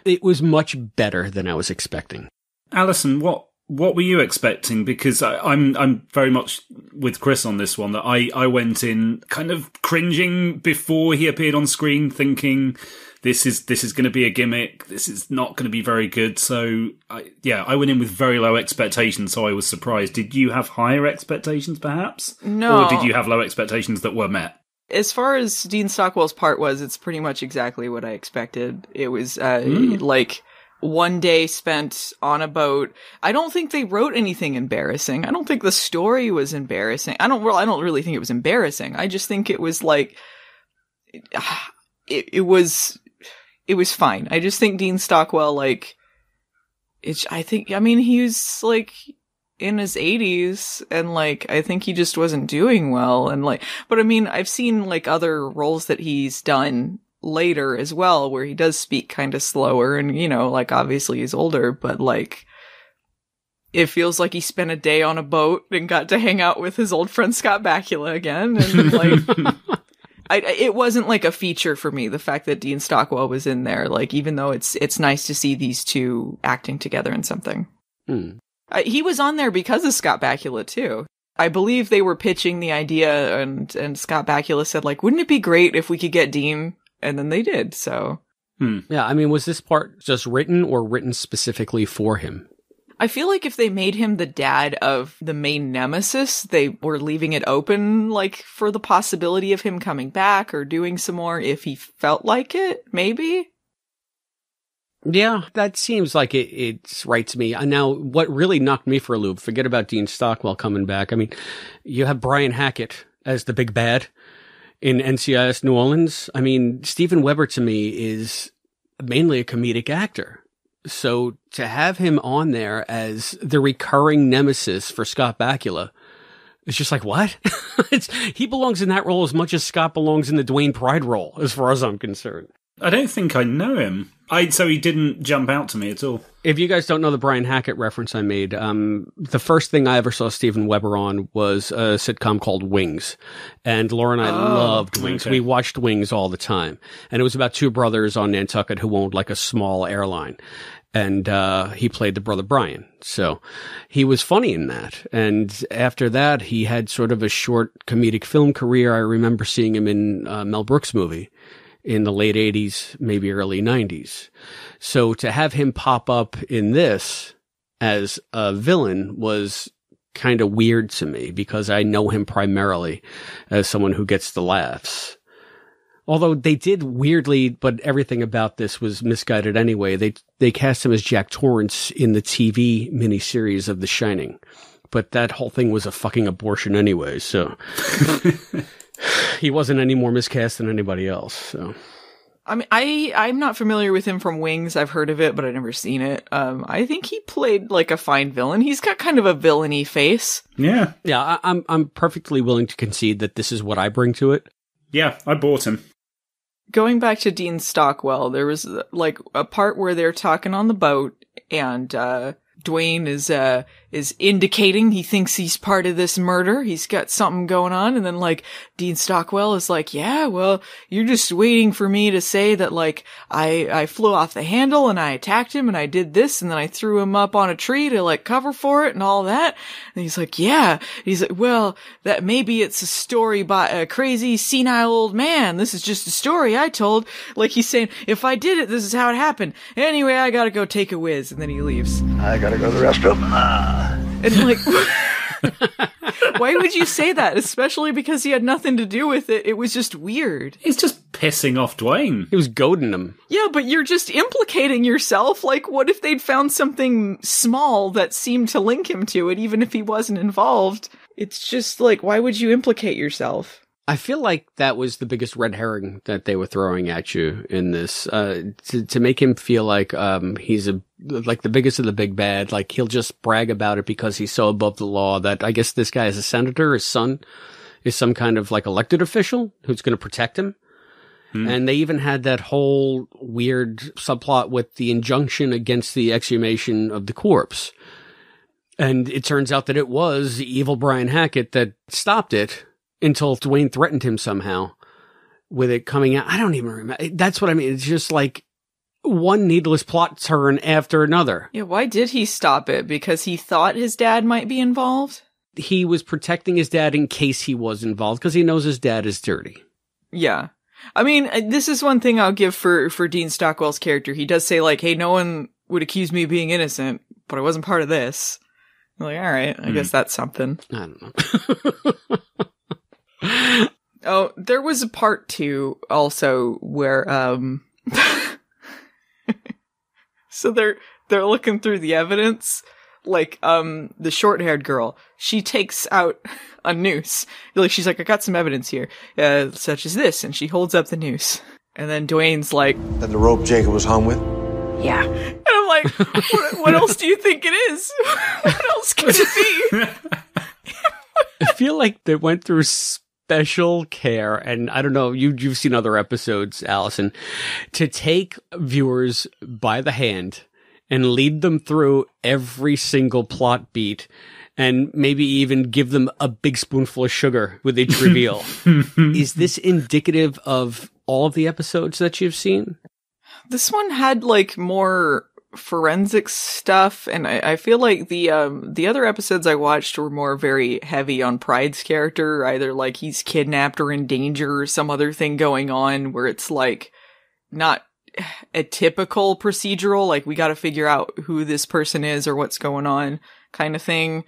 it was much better than I was expecting. Alison, what What were you expecting? Because I'm very much with Chris on this one, that I went in kind of cringing before he appeared on screen, thinking this is going to be a gimmick. This is not going to be very good. So I went in with very low expectations. So I was surprised. Did you have higher expectations, perhaps? No. Or did you have low expectations that were met? As far as Dean Stockwell's part was, it's pretty much exactly what I expected. It was like one day spent on a boat. I don't think they wrote anything embarrassing. I don't think the story was embarrassing. I don't really think it was embarrassing. I just think it was like it was fine. I just think Dean Stockwell, like, he was like in his 80s, and like I think he just wasn't doing well, and like, but I mean, I've seen like other roles that he's done later as well where he does speak kind of slower, and you know, like obviously he's older, but like it feels like he spent a day on a boat and got to hang out with his old friend Scott Bakula again, and like it wasn't like a feature for me, the fact that Dean Stockwell was in there, like, even though it's nice to see these two acting together in something. He was on there because of Scott Bakula, too. I believe they were pitching the idea, and Scott Bakula said, like, wouldn't it be great if we could get Dean? And then they did, so. Yeah, I mean, was this part just written or written specifically for him? I feel like if they made him the dad of the main nemesis, they were leaving it open, like, for the possibility of him coming back or doing some more if he felt like it, maybe? Yeah, that seems like it's right to me. Now, what really knocked me for a loop, forget about Dean Stockwell coming back. I mean, you have Brian Hackett as the big bad in NCIS New Orleans. I mean, Steven Weber to me is mainly a comedic actor. So to have him on there as the recurring nemesis for Scott Bakula, it's just like, what? He belongs in that role as much as Scott belongs in the Dwayne Pride role, as far as I'm concerned. I don't think I know him. So he didn't jump out to me at all. If you guys don't know the Brian Hackett reference I made, the first thing I ever saw Steven Weber on was a sitcom called Wings. And Laura and I loved Wings. Okay. We watched Wings all the time. And it was about two brothers on Nantucket who owned like a small airline. And he played the brother Brian. So he was funny in that. And after that, he had sort of a short comedic film career. I remember seeing him in Mel Brooks' movie in the late 80s, maybe early 90s. So to have him pop up in this as a villain was kind of weird to me, because I know him primarily as someone who gets the laughs. Although they did weirdly, but everything about this was misguided anyway. They cast him as Jack Torrance in the TV miniseries of The Shining. But that whole thing was a fucking abortion anyway, so he wasn't any more miscast than anybody else. So, I mean, I'm not familiar with him from Wings. I've heard of it, but I've never seen it. I think he played like a fine villain. He's got kind of a villainy face. Yeah. Yeah, I'm perfectly willing to concede that this is what I bring to it. Yeah, I bought him. Going back to Dean Stockwell, there was like a part where they're talking on the boat, and Dwayne is indicating he thinks he's part of this murder. He's got something going on. And then like Dean Stockwell is like, yeah, well, you're just waiting for me to say that like I flew off the handle and I attacked him and I did this and then I threw him up on a tree to like cover for it and all that. And he's like, yeah. And he's like, well, that maybe it's a story by a crazy senile old man. This is just a story I told. Like he's saying, if I did it, this is how it happened. Anyway, I gotta go take a whiz. And then he leaves. I gotta go to the restroom. And like, why would you say that? Especially because he had nothing to do with it. It was just weird. He's just pissing off Dwayne. He was goading him. Yeah, but you're just implicating yourself. Like, what if they'd found something small that seemed to link him to it, even if he wasn't involved? It's just like, why would you implicate yourself? I feel like that was the biggest red herring that they were throwing at you in this, to make him feel like he's like the biggest of the big bad. Like he'll just brag about it because he's so above the law that I guess this guy is a senator. His son is some kind of like elected official who's going to protect him. And they even had that whole weird subplot with the injunction against the exhumation of the corpse. And it turns out that it was evil Brian Hackett that stopped it, until Dwayne threatened him somehow with it coming out. I don't even remember. That's what I mean. It's just like, one needless plot turn after another. Yeah, why did he stop it? Because he thought his dad might be involved? He was protecting his dad in case he was involved, because he knows his dad is dirty. Yeah. I mean, this is one thing I'll give for Dean Stockwell's character. He does say, like, hey, no one would accuse me of being innocent, but I wasn't part of this. I'm like, all right, I guess that's something. I don't know. Oh, there was a part 2 also where, so they're looking through the evidence, like, the short-haired girl, she takes out a noose. Like, she's like, I got some evidence here, such as this, and she holds up the noose. And then Dwayne's like, That the rope Jacob was hung with? yeah. And I'm like, what else do you think it is? What else could it be? I feel like they went through special care, and I don't know, you've seen other episodes, Allison, to take viewers by the hand and lead them through every single plot beat, and maybe even give them a big spoonful of sugar with each reveal. Is this indicative of all of the episodes that you've seen? This one had, like, more forensic stuff, and I feel like the other episodes I watched were more very heavy on Pride's character, either like he's kidnapped or in danger or some other thing going on where it's like not a typical procedural, like we gotta figure out who this person is or what's going on kind of thing,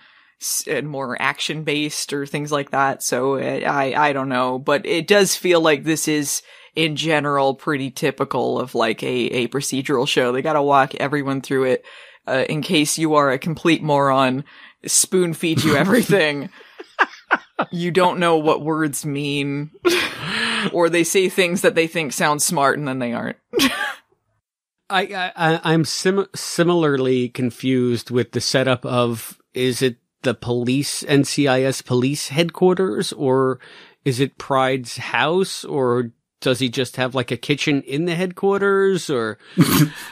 and more action based or things like that. So I don't know, but it does feel like this is in general pretty typical of like a procedural show. They gotta walk everyone through it, in case you are a complete moron, spoon feed you everything. You don't know what words mean, or they say things that they think sound smart and then they aren't. I'm similarly confused with the setup of, is it the police, NCIS police headquarters, or is it Pride's house, or does he just have like a kitchen in the headquarters, or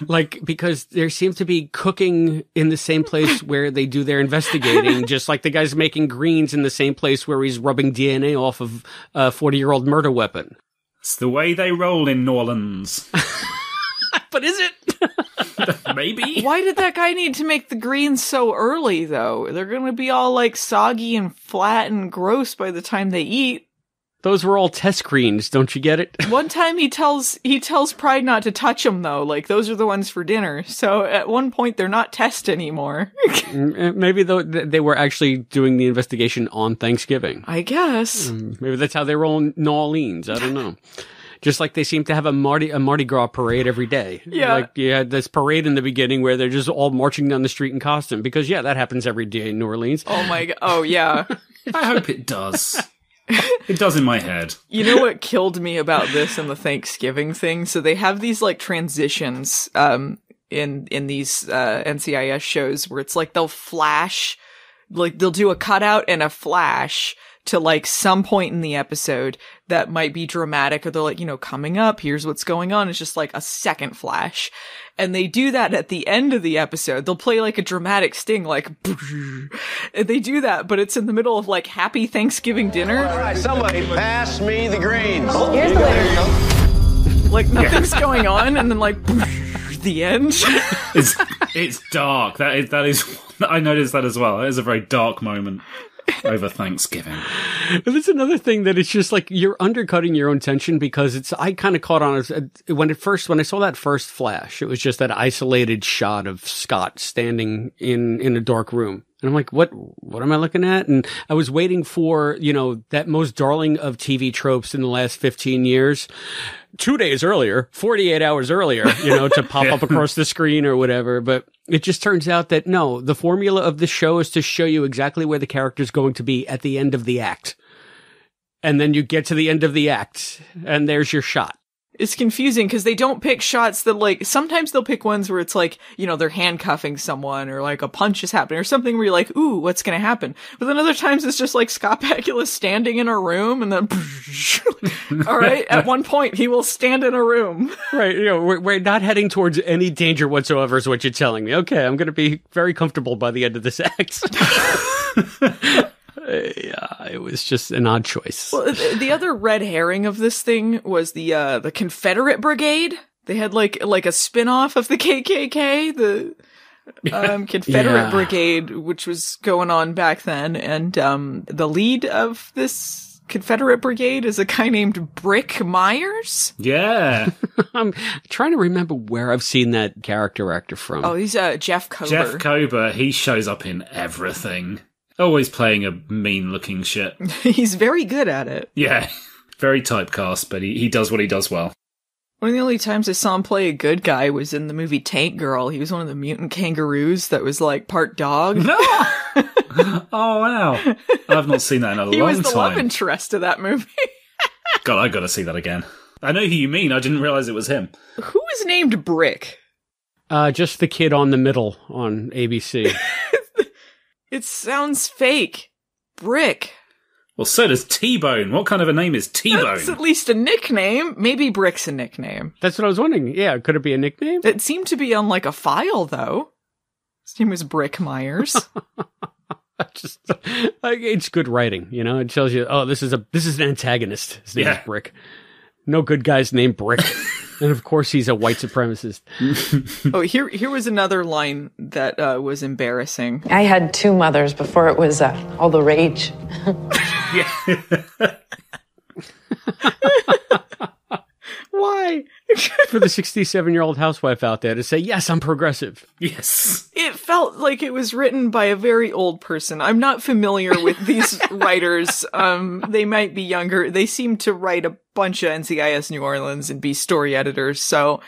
like, because there seems to be cooking in the same place where they do their investigating, just like the guy's making greens in the same place where he's rubbing DNA off of a 40-year-old murder weapon. It's the way they roll in New Orleans. But is it? Maybe. Why did that guy need to make the greens so early, though? They're gonna be all like soggy and flat and gross by the time they eat. Those were all test greens, don't you get it? One time he tells Pride not to touch them, though. Like, those are the ones for dinner. So at one point, they're not test anymore. Maybe they were actually doing the investigation on Thanksgiving. I guess. Maybe that's how they roll in New Orleans. I don't know. Just like they seem to have a Mardi Gras parade every day. Yeah. Like you had this parade in the beginning where they're just all marching down the street in costume. Because, yeah, that happens every day in New Orleans. Oh, my God. Oh, yeah. I hope it does. It does in my head. You know what killed me about this and the Thanksgiving thing? So they have these like transitions in these NCIS shows where it's like they'll flash, like they'll do a cutout and a flash to like some point in the episode that might be dramatic, or they're like, you know, coming up, here's what's going on. It's just like a second flash. And they do that at the end of the episode. They'll play like a dramatic sting, like, and they do that, but it's in the middle of like Happy Thanksgiving dinner. All right, somebody pass me the greens. Here's the waiter. Like nothing's going on, and then like the end. It's dark. That is. I noticed that as well. It is a very dark moment over Thanksgiving. But it's another thing that it's just like you're undercutting your own tension, because I kind of caught on as when I saw that first flash, it was just that isolated shot of Scott standing in a dark room. And I'm like, what am I looking at? And I was waiting for, you know, that most darling of TV tropes in the last 15 years. 2 days earlier, 48 hours earlier, you know, to pop up across the screen or whatever. But it just turns out that no, the formula of this show is to show you exactly where the character's going to be at the end of the act. And then you get to the end of the act and there's your shot. It's confusing because they don't pick shots that, like, sometimes they'll pick ones where it's like, you know, they're handcuffing someone or like a punch is happening or something where you're like, ooh, what's going to happen? But then other times it's just like Scott Bakula standing in a room and then, all right, at one point he will stand in a room. Right. You know, we're not heading towards any danger whatsoever is what you're telling me. Okay, I'm going to be very comfortable by the end of this act. Yeah, it was just an odd choice. Well, the other red herring of this thing was the Confederate Brigade. They had like a spin-off of the KKK, the Confederate Brigade, which was going on back then. And the lead of this Confederate Brigade is a guy named Brick Myers. Yeah. I'm trying to remember where I've seen that character actor from. Oh, he's Jeff Kober. Jeff Kober, he shows up in everything. Always playing a mean-looking shit. He's very good at it. Yeah. Very typecast, but he does what he does well. One of the only times I saw him play a good guy was in the movie Tank Girl. He was one of the mutant kangaroos that was like part dog. No! Oh, wow. I've not seen that in a long time. He was the love interest of that movie. God, I gotta see that again. I know who you mean. I didn't realize it was him. Who is named Brick? Just the kid on the middle on ABC. It sounds fake. Brick. Well, so does T-Bone. What kind of a name is T-Bone? That's at least a nickname. Maybe Brick's a nickname. That's what I was wondering. Yeah, could it be a nickname? It seemed to be on like a file, though. His name was Brick Myers. It's good writing, you know. It tells you, oh, this is an antagonist. His name is Brick. No good guy's named Brick. And of course, he's a white supremacist. Oh, here was another line that was embarrassing. I had 2 mothers before it was all the rage. Why? For the 67-year-old housewife out there to say, yes, I'm progressive. Yes. It felt like it was written by a very old person. I'm not familiar with these writers. They might be younger. They seem to write a bunch of NCIS New Orleans and be story editors, so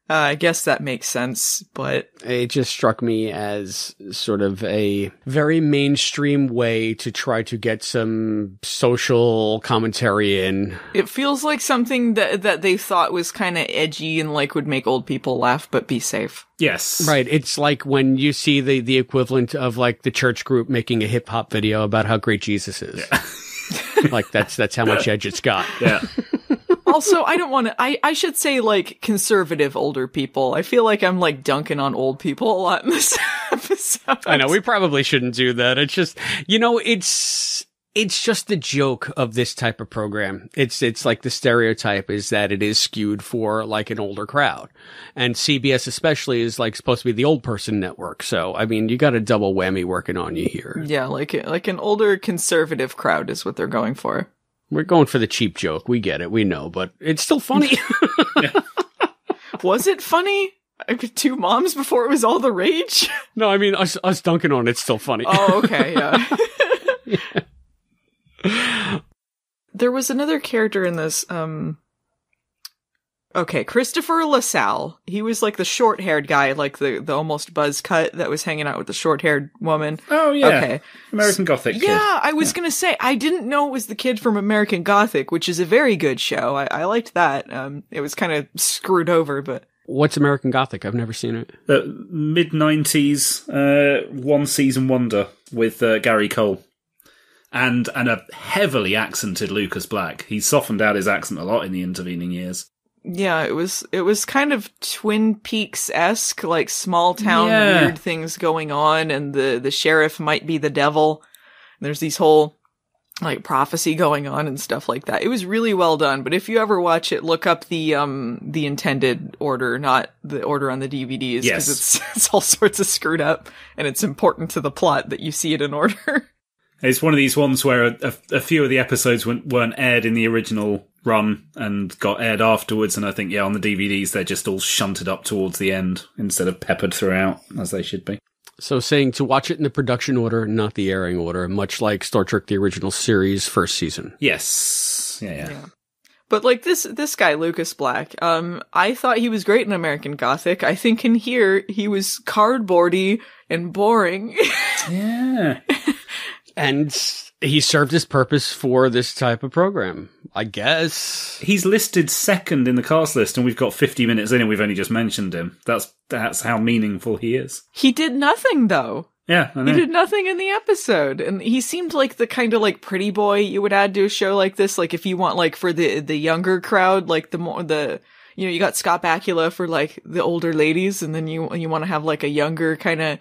I guess that makes sense, but... It just struck me as sort of a very mainstream way to try to get some social commentary in. It feels like something that they thought was kind of edgy and like would make old people laugh, but be safe. Yes. Right. It's like when you see the equivalent of like the church group making a hip-hop video about how great Jesus is. Yeah. Like that's how much edge it's got. Yeah. Also, I don't want to, I should say like conservative older people. I feel like I'm like dunking on old people a lot in this episode. I know, we probably shouldn't do that. It's just, you know, it's just the joke of this type of program. It's like the stereotype is that it is skewed for like an older crowd. And CBS especially is like supposed to be the old person network. So, I mean, you got a double whammy working on you here. Yeah, like an older conservative crowd is what they're going for. We're going for the cheap joke. We get it. We know, but it's still funny. Was it funny? 2 moms before it was all the rage? No, I mean, us dunking on it's still funny. Oh, okay, yeah. There was another character in this, okay, Christopher LaSalle. He was like the short-haired guy, like the almost buzz cut that was hanging out with the short-haired woman. Oh, yeah. Okay. American Gothic kid. Yeah, I was gonna say, I didn't know it was the kid from American Gothic, which is a very good show. I liked that. It was kind of screwed over, but... What's American Gothic? I've never seen it. Mid-90s, one-season wonder with Gary Cole. And a heavily accented Lucas Black. He softened out his accent a lot in the intervening years. Yeah, it was kind of Twin Peaks-esque, like small town weird things going on, and the sheriff might be the devil. And there's these whole like prophecy going on and stuff like that. It was really well done, but if you ever watch it, look up the intended order, not the order on the DVDs, because it's all sorts of screwed up, and it's important to the plot that you see it in order. It's one of these ones where a few of the episodes weren't aired in the original run and got aired afterwards, and I think, on the DVDs they're just all shunted up towards the end instead of peppered throughout, as they should be. So saying to watch it in the production order, not the airing order, much like Star Trek the original series first season. Yes. Yeah. But like this guy, Lucas Black, I thought he was great in American Gothic. I think in here he was cardboardy and boring. Yeah. And he served his purpose for this type of program, I guess. He's listed second in the cast list, and we've got 50 minutes in and we've only just mentioned him. That's how meaningful he is. He did nothing, though. Yeah, I know. He did nothing in the episode. And he seemed like the kind of like pretty boy you would add to a show like this. Like if you want like for the younger crowd, like you got Scott Bakula for like the older ladies, and then you want to have like a younger kind of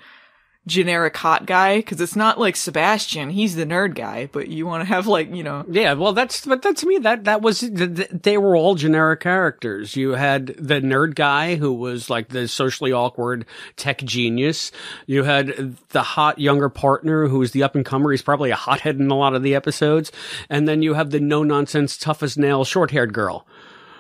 generic hot guy, because it's not like Sebastian, he's the nerd guy, but you want to have like, you know. Yeah, well, but to me, that was, they were all generic characters. You had the nerd guy who was like the socially awkward tech genius. You had the hot younger partner who was the up-and-comer. He's probably a hothead in a lot of the episodes. And then you have the no-nonsense, tough-as-nails, short-haired girl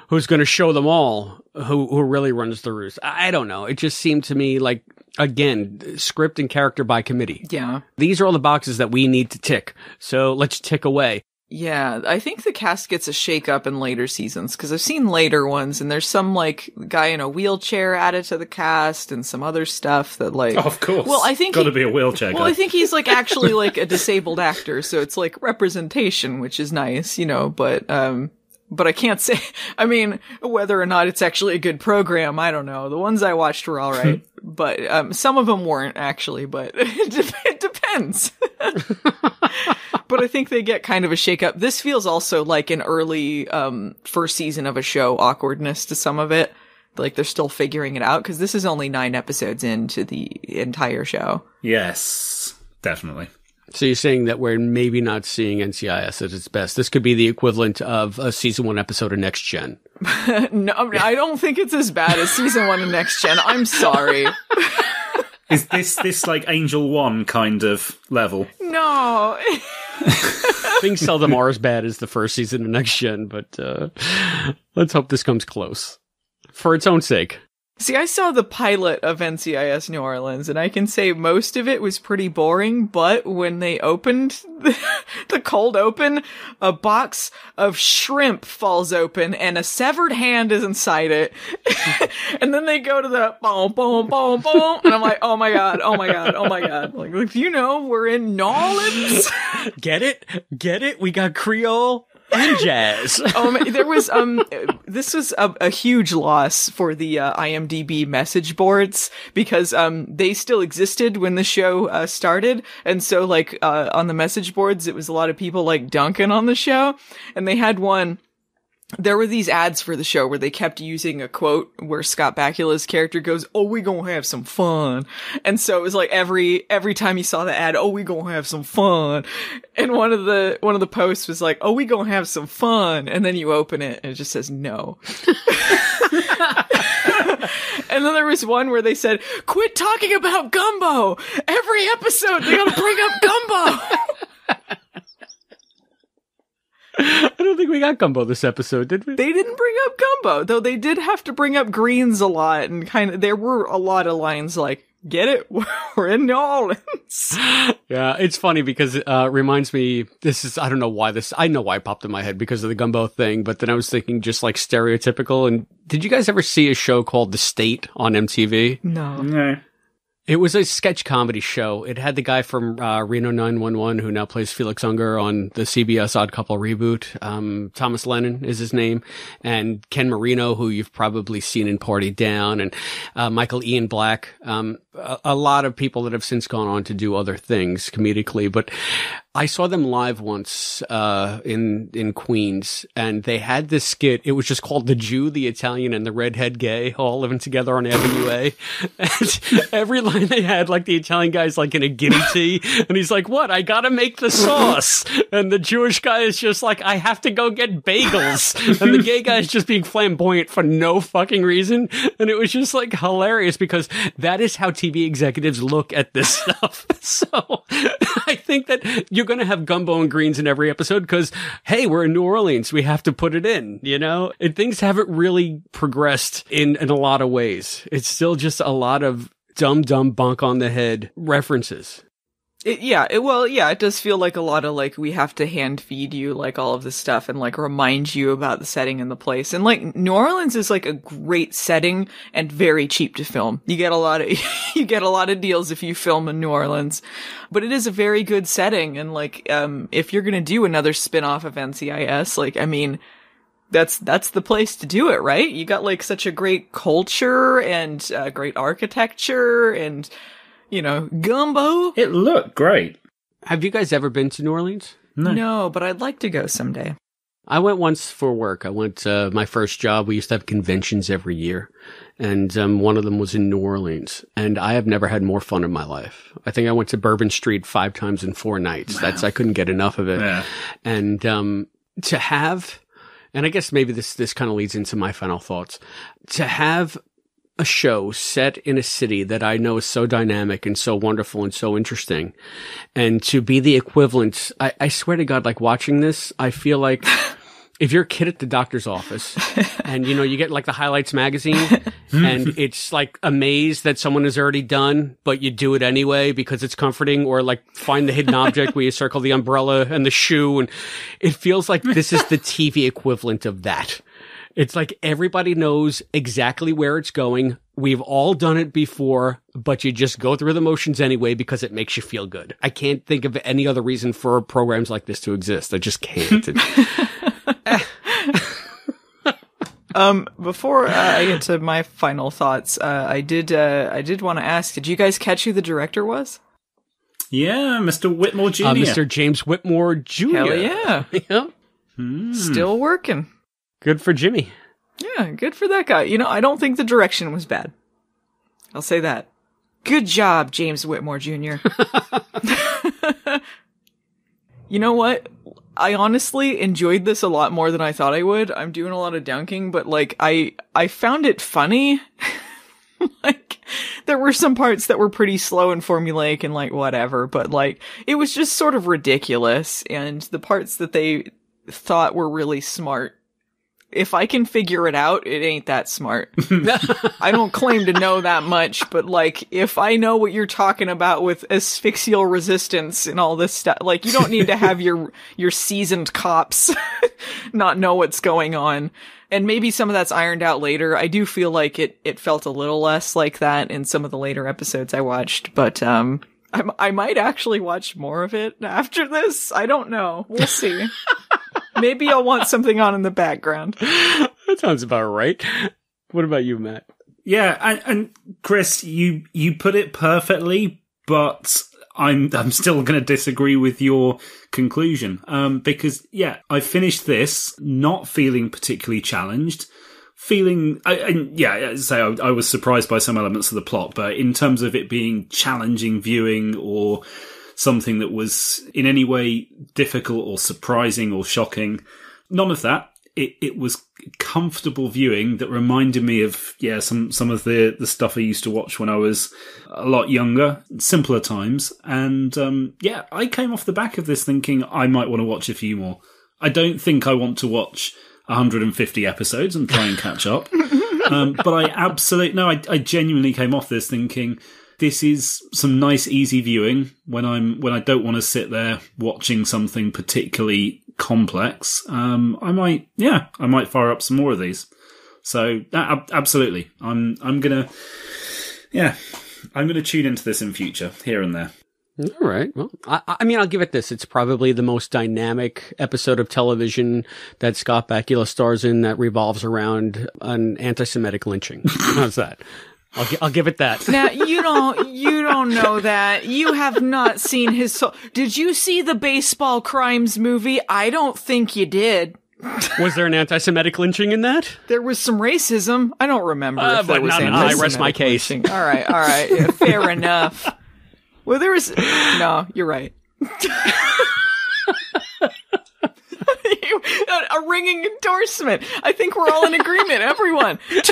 who's going to show them all who really runs the roost. I don't know. It just seemed to me like, again, script and character by committee. Yeah. These are all the boxes that we need to tick. So let's tick away. Yeah, I think the cast gets a shake-up in later seasons, because I've seen later ones, and there's some, like, guy in a wheelchair added to the cast, and some other stuff that, like... Oh, of course. Well, I think Gotta be a wheelchair guy. Well, I think he's, like, actually, like, a disabled actor, so it's, like, representation, which is nice, you know, but I can't say, I mean, whether or not it's actually a good program, I don't know. The ones I watched were alright, but some of them weren't, actually, but it depends. But I think they get kind of a shake-up. This feels also like an early first season of a show awkwardness to some of it. Like they're still figuring it out, because this is only 9 episodes into the entire show. Yes, definitely. So you're saying that we're maybe not seeing NCIS at its best. This could be the equivalent of a season 1 episode of Next Gen. No, I don't think it's as bad as season 1 of Next Gen. I'm sorry. Is this like Angel 1 kind of level? No. Things seldom are as bad as the first season of Next Gen, but let's hope this comes close. For its own sake. See, I saw the pilot of NCIS New Orleans, and I can say most of it was pretty boring, but when they opened the cold open, a box of shrimp falls open, and a severed hand is inside it. And then they go to the boom, boom, boom, boom, and I'm like, oh my god, oh my god, oh my god. Like, you know, we're in New Orleans. Get it? We got Creole and jazz. There was this was a huge loss for the IMDb message boards, because they still existed when the show started, and so like on the message boards it was a lot of people like dunking on the show, and they had one. There were these ads for the show where they kept using a quote where Scott Bakula's character goes, "Oh, we gonna have some fun." And so it was like every time you saw the ad, "Oh, we gonna have some fun." And one of the posts was like, "Oh, we gonna have some fun." And then you open it and it just says no. And then there was one where they said, "Quit talking about gumbo. Every episode they gotta bring up gumbo." I don't think we got gumbo this episode, did we? They didn't bring up gumbo, though they did have to bring up greens a lot, and there were a lot of lines like, "Get it? We're in New Orleans." Yeah, it's funny because it reminds me, I don't know why I know why it popped in my head because of the gumbo thing, but then I was thinking just like stereotypical. And did you guys ever see a show called The State on MTV? No. It was a sketch comedy show. It had the guy from Reno 911 who now plays Felix Unger on the CBS Odd Couple reboot. Thomas Lennon is his name. And Ken Marino, who you've probably seen in Party Down. And Michael Ian Black. A lot of people that have since gone on to do other things comedically. But I saw them live once in Queens. And they had this skit. It was just called The Jew, the Italian, and the Redhead Gay all living together on Avenue A. And every line they had, like the Italian guy's like in a guinea tea, and he's like, "What? I gotta make the sauce." And the Jewish guy is just like, "I have to go get bagels." And the gay guy is just being flamboyant for no fucking reason. And it was just like hilarious because that is how TV executives look at this stuff. So I think that you're gonna have gumbo and greens in every episode because, hey, we're in New Orleans. We have to put it in, you know? And things haven't really progressed in a lot of ways. It's still just a lot of dumb bonk on the head references. It does feel like a lot of like we have to hand feed you like all of this stuff and like remind you about the setting and the place. And like New Orleans is like a great setting and very cheap to film. You get a lot of deals if you film in New Orleans, but it is a very good setting. And like if you're gonna do another spin-off of NCIS, like I mean, that's the place to do it, right? You got like such a great culture and great architecture and, you know, gumbo. It looked great. Have you guys ever been to New Orleans? No, but I'd like to go someday. I went once for work. I went, my first job, we used to have conventions every year. And one of them was in New Orleans. And I have never had more fun in my life. I think I went to Bourbon Street 5 times in 4 nights. Wow. I couldn't get enough of it. Yeah. And to have, and I guess maybe this kind of leads into my final thoughts, to have a show set in a city that I know is so dynamic and so wonderful and so interesting, and to be the equivalent, I swear to God, like watching this, I feel like if you're a kid at the doctor's office and, you know, you get like the highlights magazine and it's like a maze that someone has already done, but you do it anyway because it's comforting, or like find the hidden object where you circle the umbrella and the shoe. And it feels like this is the TV equivalent of that. It's like everybody knows exactly where it's going. We've all done it before, but you just go through the motions anyway because it makes you feel good. I can't think of any other reason for programs like this to exist. I just can't. Before I get to my final thoughts, I did want to ask, did you guys catch who the director was? Yeah, Mr. Whitmore Jr. Mr. James Whitmore Jr. Hell yeah. Yep. Still working. Good for Jimmy. Yeah, good for that guy. You know, I don't think the direction was bad. I'll say that. Good job, James Whitmore Jr. You know what? I honestly enjoyed this a lot more than I thought I would. I'm doing a lot of dunking, but like, I found it funny. Like, there were some parts that were pretty slow and formulaic and like, whatever, but like, it was just sort of ridiculous. And the parts that they thought were really smart, if I can figure it out, it ain't that smart. I don't claim to know that much, but like, if I know what you're talking about with asphyxial resistance and all this stuff, like, you don't need to have your seasoned cops not know what's going on. And maybe some of that's ironed out later. I do feel like it felt a little less like that in some of the later episodes I watched, but, I might actually watch more of it after this. I don't know. We'll see. Maybe I'll want something on in the background. That sounds about right. What about you, Matt? Yeah, and Chris, you put it perfectly, but I'm still going to disagree with your conclusion. Because yeah, I finished this not feeling particularly challenged. I was surprised by some elements of the plot, but in terms of it being challenging viewing or something that was in any way difficult or surprising or shocking, none of that. It was comfortable viewing that reminded me of, some of the stuff I used to watch when I was a lot younger, simpler times. And, I came off the back of this thinking I might want to watch a few more. I don't think I want to watch 150 episodes and try and catch up. But I genuinely came off this thinking this is some nice, easy viewing when I don't want to sit there watching something particularly complex. I might fire up some more of these. So absolutely, I'm gonna tune into this in future here and there. All right. Well, I mean, I'll give it this. It's probably the most dynamic episode of television that Scott Bakula stars in that revolves around an anti-Semitic lynching. How's that? I'll give it that. Now, you don't know that. You have not seen his Did you see the Baseball Crimes movie? I don't think you did. Was there an anti-Semitic lynching in that? There was some racism. I don't remember if there was I rest my case. Lynching. All right. Yeah, fair enough. Well, there was... No, you're right. A ringing endorsement. I think we're all in agreement, everyone. Tune in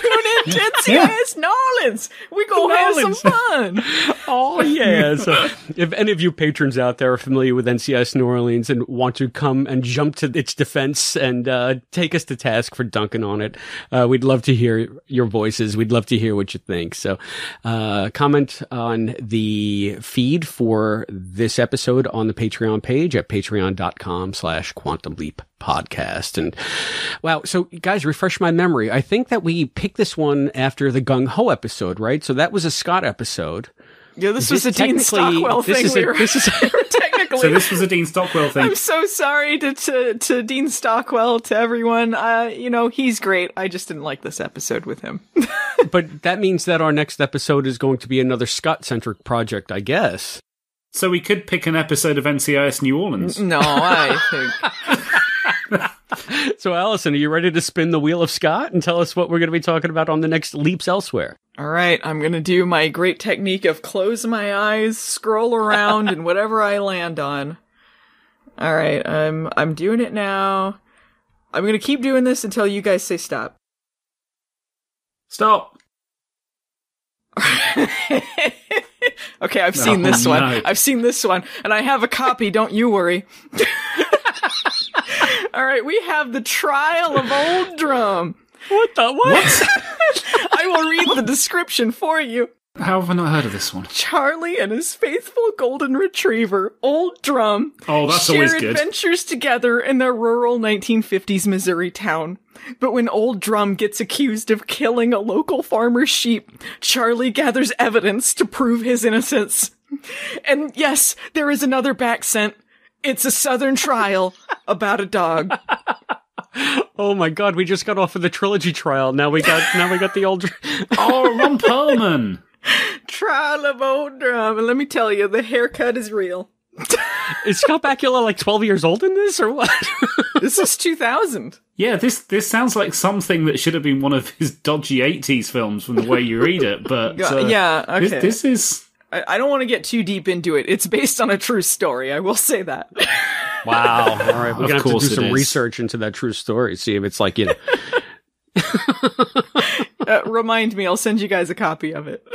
to NCIS New Orleans. We go have some fun. Oh, yeah. So if any of you patrons out there are familiar with NCIS New Orleans and want to come and jump to its defense and take us to task for dunking on it, we'd love to hear your voices. We'd love to hear what you think. So comment on the feed for this episode on the Patreon page at patreon.com/quantumleappodcast. And wow, so guys, refresh my memory. I think that we picked this one after the Gung Ho episode, right? So that was a Scott episode. Yeah, this was a Dean Stockwell thing. Technically. So this was a Dean Stockwell thing. I'm so sorry to Dean Stockwell, to everyone. He's great. I just didn't like this episode with him. But that means that our next episode is going to be another Scott-centric project, I guess. So we could pick an episode of NCIS New Orleans. No, I think... So, Allison, are you ready to spin the wheel of Scott and tell us what we're going to be talking about on the next Leaps Elsewhere? All right, I'm going to do my great technique of close my eyes, scroll around, and whatever I land on. All right, I'm doing it now. I'm going to keep doing this until you guys say stop. Stop. Okay, I've seen this one. I've seen this one, and I have a copy, don't you worry. All right, we have the trial of Old Drum. What? I will read the description for you. How have I not heard of this one? Charlie and his faithful golden retriever, Old Drum, that's always good. share adventures together in their rural 1950s Missouri town. But when Old Drum gets accused of killing a local farmer's sheep, Charlie gathers evidence to prove his innocence. And yes, there is another Baccent. It's a Southern trial about a dog. Oh my God, we just got off of the trilogy trial. Now we got the old. Ron Perlman. Trial of Old Drum. And let me tell you, the haircut is real. Is Scott Bakula like 12 years old in this or what? This is 2000. Yeah, this sounds like something that should have been one of his dodgy 80s films from the way you read it, but yeah, okay. This is... I don't want to get too deep into it. It's based on a true story, I will say that. Wow. All right, we're going to have to do some is. research into that true story, see if it's like, Remind me, I'll send you guys a copy of it.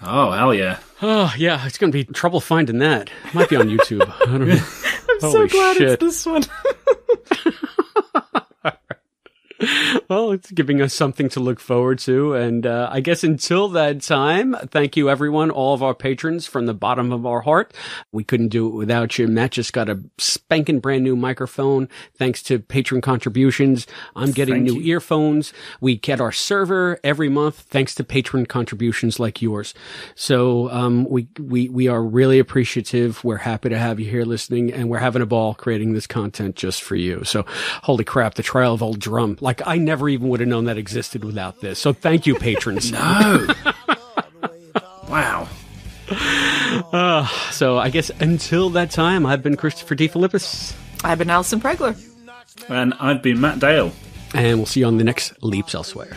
Oh, hell yeah. Oh, yeah, it's going to be trouble finding that. Might be on YouTube. I don't know. I'm so glad it's this one. Well, it's giving us something to look forward to. And I guess until that time, thank you, everyone, all of our patrons from the bottom of our heart. We couldn't do it without you. Matt just got a spanking brand new microphone thanks to patron contributions. I'm getting new earphones. We get our server every month thanks to patron contributions like yours. So we are really appreciative. We're happy to have you here listening, and we're having a ball creating this content just for you. So holy crap, the Trial of Old Drum. Like, I never even would have known that existed without this. So thank you, patrons. No. Wow. So I guess until that time, I've been Christopher D. Philippus. I've been Alison Pregler. And I've been Matt Dale. And we'll see you on the next Leaps Elsewhere.